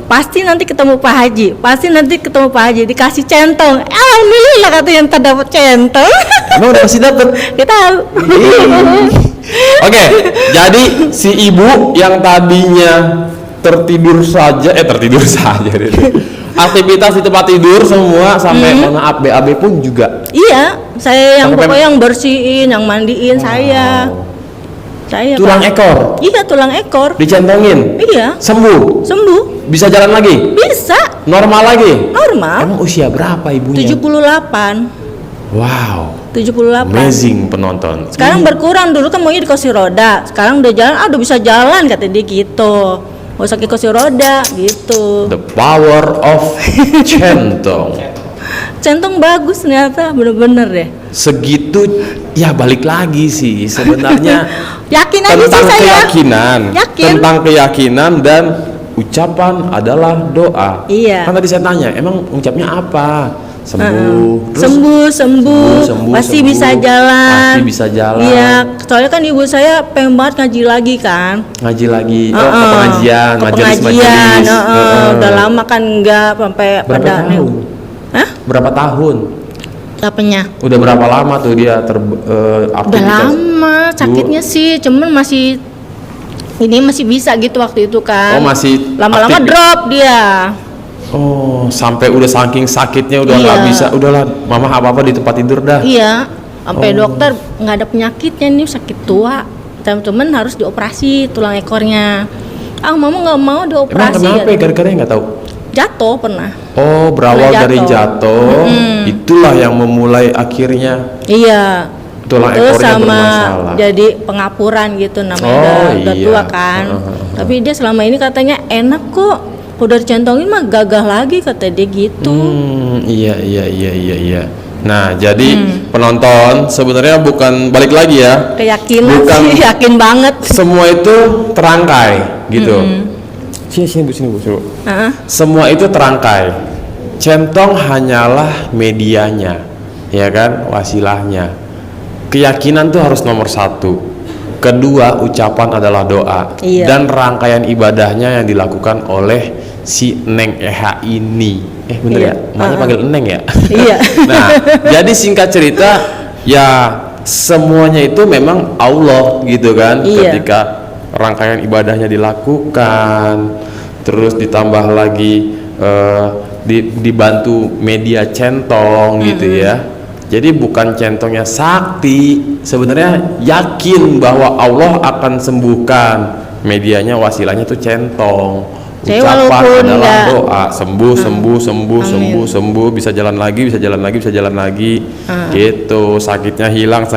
Speaker 6: pasti nanti ketemu Pak Haji, pasti nanti ketemu Pak Haji, dikasih centong. Alhamdulillah katanya ntar dapat centong.
Speaker 2: Emang udah pasti dapet.
Speaker 6: Kita
Speaker 2: Oke, jadi si ibu yang tadinya tertidur saja deh. Aktivitas di tempat tidur semua sampai maaf BAB pun juga.
Speaker 6: iya, saya yang
Speaker 2: Sampai
Speaker 6: pokoknya yang bersihin, yang mandiin saya. Saya
Speaker 2: Tulang
Speaker 6: Pak.
Speaker 2: ekor
Speaker 6: Iya, tulang ekor.
Speaker 2: dicentongin.
Speaker 6: Iya,
Speaker 2: Sembuh.
Speaker 6: sembuh.
Speaker 2: Bisa jalan lagi.
Speaker 6: Bisa,
Speaker 2: Normal lagi.
Speaker 6: normal.
Speaker 2: Emang usia berapa ibunya?
Speaker 6: 78.
Speaker 2: Wow.
Speaker 6: 78.
Speaker 2: Amazing penonton.
Speaker 6: Sekarang berkurang, dulu kan maunya di kursi roda. Sekarang udah jalan, udah bisa jalan kata dia gitu. Gak usah ke kursi roda gitu.
Speaker 2: The power of centong.
Speaker 6: Centong bagus ternyata, bener-bener deh.
Speaker 2: Segitu ya balik lagi sih sebenarnya
Speaker 6: Yakin aja sih
Speaker 2: tentang
Speaker 6: saya.
Speaker 2: keyakinan.
Speaker 6: Yakin.
Speaker 2: Tentang keyakinan dan ucapan adalah doa.
Speaker 6: Iya.
Speaker 2: Kan tadi saya tanya, emang ucapnya apa? Sembuh. Terus
Speaker 6: sembuh, pasti
Speaker 2: sembuh,
Speaker 6: bisa jalan.
Speaker 2: Pasti bisa jalan.
Speaker 6: Iya, soalnya kan ibu saya pengen banget ngaji lagi kan.
Speaker 2: Ngaji lagi. Oh, ke pengajian,
Speaker 6: Ke
Speaker 2: majelis-majelis.
Speaker 6: pengajian,
Speaker 2: Heeh.
Speaker 6: udah lama kan enggak sampai
Speaker 2: Berapa
Speaker 6: pada
Speaker 2: tahun?
Speaker 6: Hah?
Speaker 2: Berapa tahun?
Speaker 6: Apanya?
Speaker 2: Udah berapa lama tuh dia
Speaker 6: Udah
Speaker 2: aktivitas?
Speaker 6: lama sakitnya sih, cuman masih bisa gitu waktu itu kan.
Speaker 2: Oh, masih
Speaker 6: lama-lama
Speaker 2: aktif.
Speaker 6: drop dia.
Speaker 2: Oh, sampai udah saking sakitnya udah
Speaker 6: Iya.
Speaker 2: nggak bisa, udahlah mama apa-apa di tempat tidur dah.
Speaker 6: Iya, sampai
Speaker 2: Oh.
Speaker 6: dokter nggak ada penyakitnya nih, sakit tua. Cuman harus dioperasi tulang ekornya. Mama nggak mau
Speaker 2: Emang
Speaker 6: dioperasi.
Speaker 2: kenapa ya?
Speaker 6: ya.
Speaker 2: Gara-gara nggak tahu.
Speaker 6: Jatuh pernah.
Speaker 2: Oh, berawal
Speaker 6: Pernah
Speaker 2: dari jatuh. Itulah yang memulai akhirnya
Speaker 6: Iya.
Speaker 2: tulang
Speaker 6: Terus
Speaker 2: ekornya
Speaker 6: sama
Speaker 2: bermasalah.
Speaker 6: jadi pengapuran gitu namanya,
Speaker 2: Oh,
Speaker 6: udah
Speaker 2: iya.
Speaker 6: tua kan. Tapi dia selama ini katanya enak kok. Udah dicentongin mah gagah lagi kata dia gitu.
Speaker 2: Iya. Nah, jadi penonton sebenarnya bukan balik lagi ya.
Speaker 6: Keyakinan
Speaker 2: Bukan.
Speaker 6: sih, yakin banget.
Speaker 2: Semua itu terangkai gitu. Sini Bu.
Speaker 6: Heeh.
Speaker 2: Semua itu terangkai. Centong hanyalah medianya, ya kan, wasilahnya. Keyakinan tuh harus nomor 1. Kedua, ucapan adalah doa.
Speaker 6: Iya.
Speaker 2: Dan rangkaian ibadahnya yang dilakukan oleh si Neng Eha ini. Bener
Speaker 6: Iya.
Speaker 2: ya? Makanya panggil Neng ya?
Speaker 6: Iya.
Speaker 2: Nah, jadi singkat cerita, ya semuanya itu memang Allah gitu kan.
Speaker 6: Iya.
Speaker 2: Ketika rangkaian ibadahnya dilakukan, terus ditambah lagi dibantu media centong gitu ya. Jadi bukan centongnya sakti, sebenarnya yakin bahwa Allah akan sembuhkan. Medianya wasilahnya tuh centong.
Speaker 6: Saya
Speaker 2: Ucapan
Speaker 6: walaupun
Speaker 2: adalah
Speaker 6: nggak-
Speaker 2: doa, sembuh, bisa jalan lagi. Gitu, sakitnya hilang,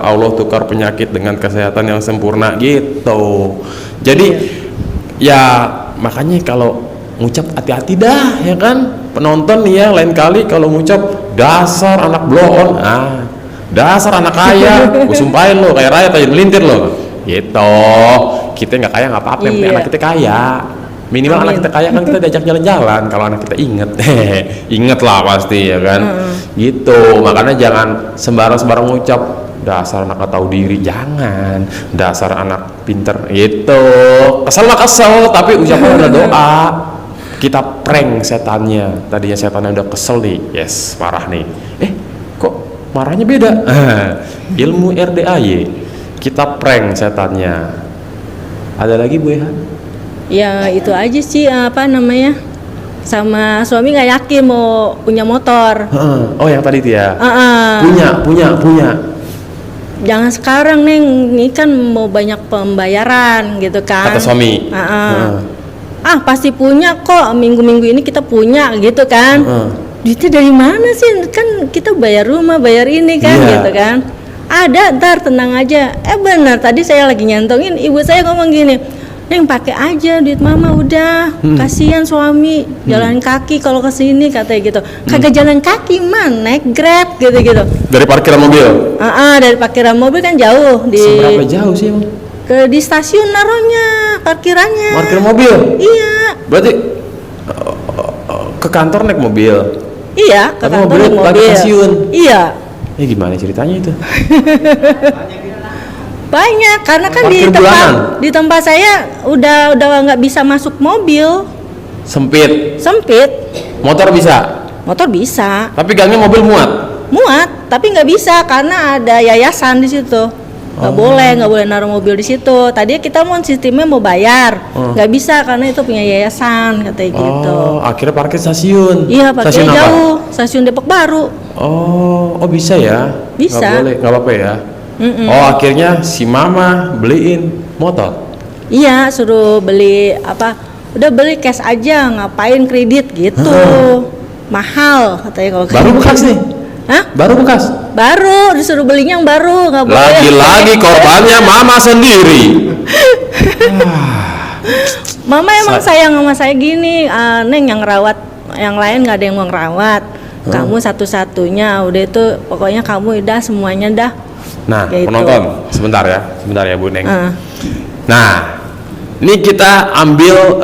Speaker 2: Allah tukar penyakit dengan kesehatan yang sempurna gitu. Jadi ya makanya kalau ngucap hati-hati dah ya kan, penonton nih ya, lain kali kalau ngucap dasar anak bloon, Dasar anak kaya, gue sumpahin lo kayak rakyat aja melintir lo. Gitu. Kita nggak kaya nggak apa-apa, yang penting
Speaker 6: Iya.
Speaker 2: anak kita kaya. Minimal anak kita kaya kan kita diajak jalan-jalan. Kalau anak kita inget, inget lah pasti ya kan. Gitu. Makanya jangan sembarang ngucap dasar anak gak tahu diri, jangan. Dasar anak pinter, gitu. Kesel mah kesel, tapi ucapan ada doa. Kita prank setannya. Tadinya setannya udah kesel nih, yes marah nih. Kok marahnya beda? Ilmu RDAY. Kita prank setannya. Ada lagi Bu Eha?
Speaker 6: Ya itu aja sih apa namanya, sama suami nggak yakin mau punya motor.
Speaker 2: Oh yang tadi itu ya. Punya.
Speaker 6: Jangan sekarang Neng, ini kan mau banyak pembayaran gitu kan.
Speaker 2: Kata suami.
Speaker 6: Pasti punya kok, minggu-minggu ini kita punya gitu kan. Duitnya dari mana sih? Kan kita bayar rumah, bayar ini kan gitu kan. Ada, ntar tenang aja. Benar, tadi saya lagi nyantongin, ibu saya ngomong gini, Neng pakai aja duit mama udah, kasihan suami jalan kaki kalau ke sini katanya gitu. Kagak jalan kaki man, naik Grab gitu-gitu.
Speaker 2: Dari parkiran mobil.
Speaker 6: Dari parkiran mobil kan jauh di
Speaker 2: Seberapa jauh sih emang?
Speaker 6: di stasiun naruhnya parkirannya.
Speaker 2: Parkir mobil.
Speaker 6: Iya.
Speaker 2: Berarti ke kantor naik mobil.
Speaker 6: Iya, ke
Speaker 2: Tapi
Speaker 6: kantor
Speaker 2: mobilnya
Speaker 6: naik
Speaker 2: lagi
Speaker 6: mobil.
Speaker 2: stasiun.
Speaker 6: Iya.
Speaker 2: Gimana ceritanya itu?
Speaker 6: Banyak karena kan
Speaker 2: Parkir bulanan.
Speaker 6: di tempat saya udah nggak bisa masuk mobil,
Speaker 2: Sempit. Motor bisa.
Speaker 6: motor bisa,
Speaker 2: Tapi gangnya mobil muat.
Speaker 6: tapi nggak bisa karena ada yayasan di situ, nggak boleh naruh mobil di situ. Tadinya kita mau sistemnya mau bayar, nggak bisa karena itu punya yayasan katanya gitu.
Speaker 2: Akhirnya parkir stasiun.
Speaker 6: Iya, pakai
Speaker 2: Stasiun apa?
Speaker 6: jauh, stasiun Depok Baru.
Speaker 2: Oh bisa ya?
Speaker 6: Bisa.
Speaker 2: Nggak boleh, nggak apa-apa ya? Akhirnya si mama beliin motor.
Speaker 6: Iya, suruh beli apa? Udah beli cash aja, ngapain kredit gitu. Mahal katanya kalau
Speaker 2: Baru
Speaker 6: kredit.
Speaker 2: bekas nih?
Speaker 6: Hah?
Speaker 2: Baru bekas?
Speaker 6: Baru disuruh belinya yang baru, nggak boleh.
Speaker 2: Lagi-lagi korbannya mama sendiri.
Speaker 6: Mama emang sayang sama saya gini, Neng yang rawat, yang lain nggak ada yang mau ngerawat. Kamu satu-satunya, udah itu pokoknya kamu udah semuanya dah.
Speaker 2: Nah,
Speaker 6: Kayak
Speaker 2: penonton, sebentar ya Bu Neng.
Speaker 6: Ah.
Speaker 2: Nah, ini kita ambil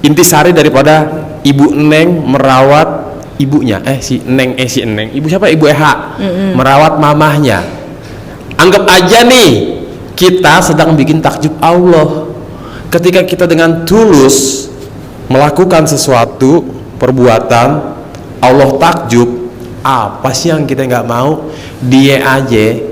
Speaker 2: intisari daripada Ibu Neng merawat ibunya. Si Neng, Ibu siapa? Ibu Eha. Merawat mamahnya. Anggap aja nih, kita sedang bikin takjub Allah. Ketika kita dengan tulus melakukan sesuatu perbuatan, Allah takjub. Apa sih yang kita nggak mau? Dia aja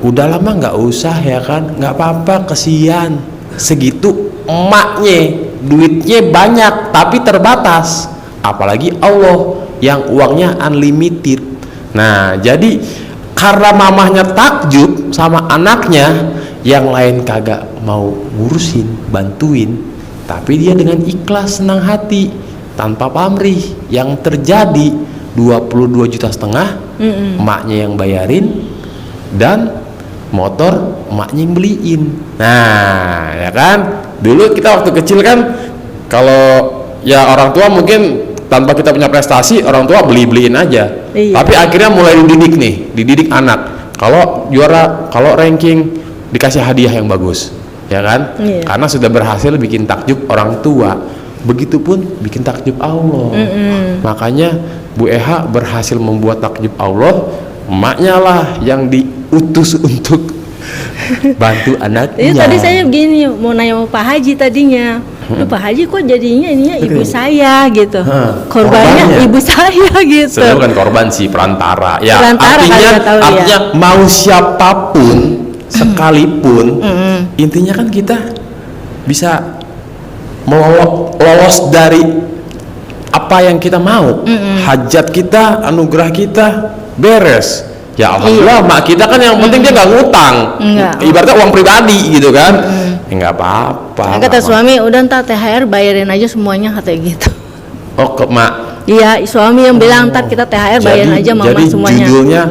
Speaker 2: udah lama nggak usah ya kan, nggak apa-apa, kesian segitu emaknya duitnya banyak tapi terbatas, apalagi Allah yang uangnya unlimited. Nah jadi karena mamahnya takjub sama anaknya, yang lain kagak mau ngurusin bantuin, tapi dia dengan ikhlas senang hati tanpa pamrih. Yang terjadi 22,5 juta emaknya yang bayarin dan motor emaknya yang beliin. Nah ya kan, dulu kita waktu kecil kan kalau ya orang tua mungkin tanpa kita punya prestasi, orang tua beliin aja.
Speaker 6: Iya.
Speaker 2: Tapi akhirnya mulai dididik anak, kalau juara, kalau ranking dikasih hadiah yang bagus, ya kan?
Speaker 6: Iya.
Speaker 2: Karena sudah berhasil bikin takjub orang tua. Begitupun bikin takjub Allah. Makanya Bu Eha berhasil membuat takjub Allah, emaknya lah yang diutus untuk bantu anaknya.
Speaker 6: Itu tadi saya begini mau nanya sama Pak Haji tadinya. Duh, Pak Haji kok jadinya ininya ibu saya gitu. Korbannya
Speaker 2: korbannya.
Speaker 6: ibu saya gitu.
Speaker 2: Sebenarnya bukan korban sih, perantara. Ya,
Speaker 6: Perantara
Speaker 2: artinya,
Speaker 6: kali nggak tahu ya.
Speaker 2: artinya mau siapapun sekalipun, intinya kan kita bisa lolos dari apa yang kita mau. Hajat kita, anugerah kita beres. Ya alhamdulillah, mak kita kan yang penting dia nggak ngutang.
Speaker 6: Nggak.
Speaker 2: Ibaratnya uang pribadi gitu kan. Ya nggak apa-apa.
Speaker 6: Nah, kata
Speaker 2: nggak apa-apa.
Speaker 6: suami udah ntar THR bayarin aja semuanya katanya gitu.
Speaker 2: Oh ke mak.
Speaker 6: Iya, suami yang bilang ntar kita THR bayarin aja mama
Speaker 2: jadi
Speaker 6: semuanya.
Speaker 2: judulnya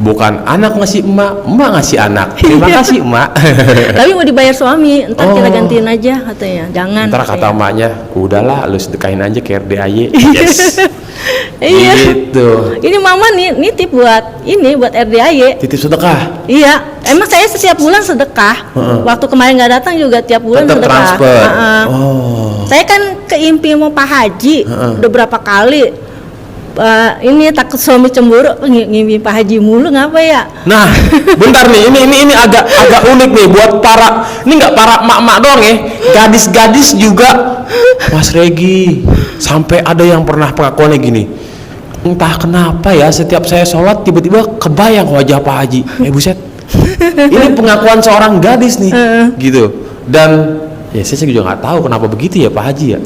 Speaker 2: Bukan anak ngasih emak, emak ngasih anak. Terima kasih emak.
Speaker 6: Tapi mau dibayar suami, ntar
Speaker 2: Oh.
Speaker 6: kita gantiin aja katanya. Jangan.
Speaker 2: Ntar kata
Speaker 6: katanya.
Speaker 2: emaknya, udahlah lu sedekahin aja ke RDAY. Yes.
Speaker 6: Iya.
Speaker 2: Gitu.
Speaker 6: Ini mama nih nitip buat RDAY.
Speaker 2: Titip sedekah.
Speaker 6: Iya, emang saya setiap bulan sedekah. Waktu kemarin nggak datang juga tiap bulan
Speaker 2: Tetap
Speaker 6: sedekah.
Speaker 2: transfer.
Speaker 6: Heeh.
Speaker 2: Oh.
Speaker 6: Saya kan keimpi mau Pak Haji udah berapa kali. Ini takut suami cemburu, ngimpi Pak Haji mulu ngapa ya?
Speaker 2: Nah, bentar nih, ini agak unik nih buat ini nggak para emak-emak doang ya, gadis-gadis juga. Mas Regi, sampai ada yang pernah pengakuannya gini, entah kenapa ya setiap saya sholat tiba-tiba kebayang wajah Pak Haji. Buset, ini pengakuan seorang gadis nih, gitu. Dan ya saya juga nggak tahu kenapa begitu ya Pak Haji ya.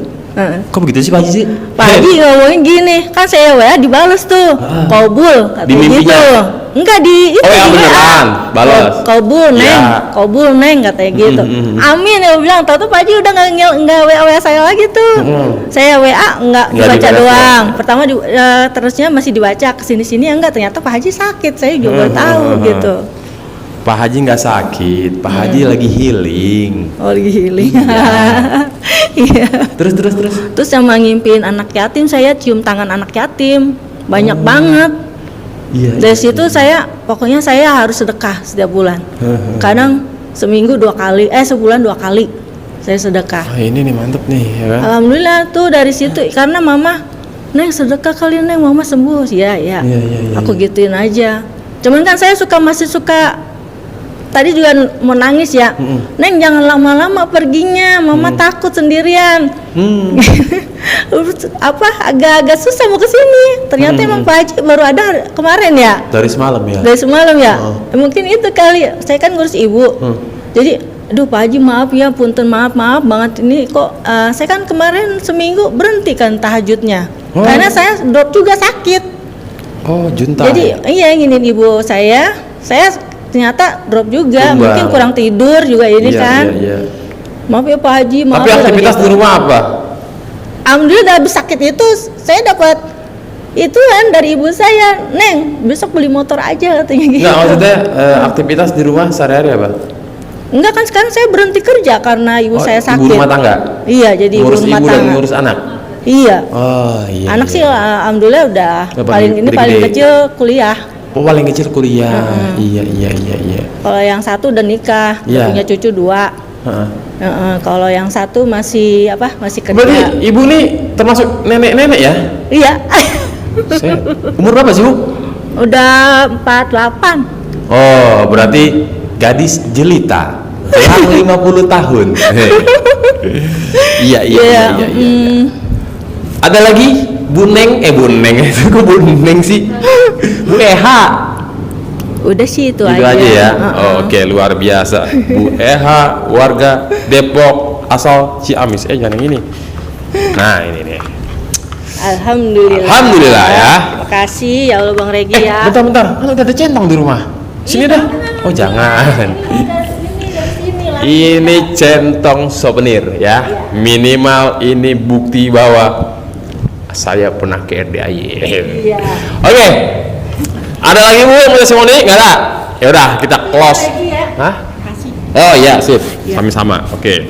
Speaker 2: Kok begitu sih Pak Haji sih?
Speaker 6: Pak Haji ngomongin gini, kan saya WA dibales tuh, kabul,
Speaker 2: Di mimpinya?
Speaker 6: gitu. Enggak di itu.
Speaker 2: Oh, yang
Speaker 6: di WA.
Speaker 2: beneran, balas.
Speaker 6: Kabul neng,
Speaker 2: Ya.
Speaker 6: kabul neng katanya gitu. Amin ya bilang, tahu tuh Pak Haji udah nggak WA saya lagi tuh. Saya WA nggak dibaca
Speaker 2: dibalas
Speaker 6: doang. Pertama terusnya masih dibaca kesini-sini enggak, ternyata Pak Haji sakit, saya juga baru tahu gitu.
Speaker 2: Pak Haji nggak sakit, Pak Haji lagi healing.
Speaker 6: Oh lagi healing. Iya.
Speaker 2: Terus.
Speaker 6: Terus sama ngimpin anak yatim, saya cium tangan anak yatim banyak banget.
Speaker 2: Iya.
Speaker 6: Dari situ pokoknya saya harus sedekah setiap bulan. Kadang seminggu 2 kali, sebulan 2 kali saya sedekah.
Speaker 2: Oh, ini nih mantep nih, ya kan?
Speaker 6: Alhamdulillah tuh dari situ, karena mama, neng sedekah kali neng, mama sembuh. Ya.
Speaker 2: Iya.
Speaker 6: Aku gituin aja. Cuman kan saya masih suka. Tadi juga mau nangis ya, neng jangan lama-lama perginya, mama takut sendirian. Agak-agak susah mau kesini. Ternyata emang Pak Haji baru ada kemarin ya.
Speaker 2: Dari semalam ya.
Speaker 6: Dari semalam ya. Mungkin itu kali. Saya kan ngurus ibu. Jadi, aduh Pak Haji maaf ya, punten maaf banget ini kok. Saya kan kemarin seminggu berhenti kan tahajudnya. Karena saya drop juga sakit.
Speaker 2: Oh, junta.
Speaker 6: Jadi iya inginin ibu saya ternyata drop juga.
Speaker 2: Tumbang.
Speaker 6: Mungkin kurang tidur juga ini
Speaker 2: Iya,
Speaker 6: kan.
Speaker 2: Iya.
Speaker 6: Maaf ya Pak Haji, maaf.
Speaker 2: Tapi
Speaker 6: ya,
Speaker 2: aktivitas
Speaker 6: gitu.
Speaker 2: di rumah apa?
Speaker 6: Alhamdulillah udah habis sakit itu saya dapat itu kan dari ibu saya, neng besok beli motor aja katanya gitu.
Speaker 2: Enggak, maksudnya aktivitas di rumah sehari-hari apa?
Speaker 6: Enggak kan sekarang saya berhenti kerja karena ibu saya sakit.
Speaker 2: Ibu rumah tangga?
Speaker 6: Iya jadi
Speaker 2: Ngurus
Speaker 6: ibu rumah
Speaker 2: ibu dan
Speaker 6: tangga.
Speaker 2: ngurus anak?
Speaker 6: Iya.
Speaker 2: Oh iya.
Speaker 6: Anak
Speaker 2: iya.
Speaker 6: sih alhamdulillah udah
Speaker 2: Udah
Speaker 6: paling
Speaker 2: gede-gede.
Speaker 6: paling kecil kuliah.
Speaker 2: Oh, paling kecil kuliah. Iya.
Speaker 6: Kalau yang satu udah nikah, udah
Speaker 2: Iya.
Speaker 6: punya cucu 2.
Speaker 2: Heeh.
Speaker 6: Kalau yang satu masih kerja.
Speaker 2: Berarti ibu nih termasuk nenek-nenek ya?
Speaker 6: Iya.
Speaker 2: Umur berapa sih, Bu?
Speaker 6: Udah 48.
Speaker 2: Oh, berarti gadis jelita. Selang 50 tahun. Iya. Ada lagi Bu Neng, Bu Neng itu kok Bu Neng sih? Bu Eha.
Speaker 6: Udah sih itu
Speaker 2: Itu aja ya. Oke, luar biasa. Bu Eha, warga Depok, asal Ciamis. Jangan yang ini. Nah, ini nih. Alhamdulillah ya.
Speaker 6: Terima kasih ya Allah Bang Regi ya.
Speaker 2: Bentar. Kan udah ada centong di rumah. Sini dah. Oh, jangan. Ini centong souvenir ya. Minimal ini bukti bahwa saya pernah ke RDAY.
Speaker 6: Iya.
Speaker 2: Oke. Ada lagi Bu yang mau testimoni? Enggak ada. Ya udah, kita close.
Speaker 6: Lagi ya.
Speaker 2: Hah? Oh iya, sip. Sama-sama. Oke.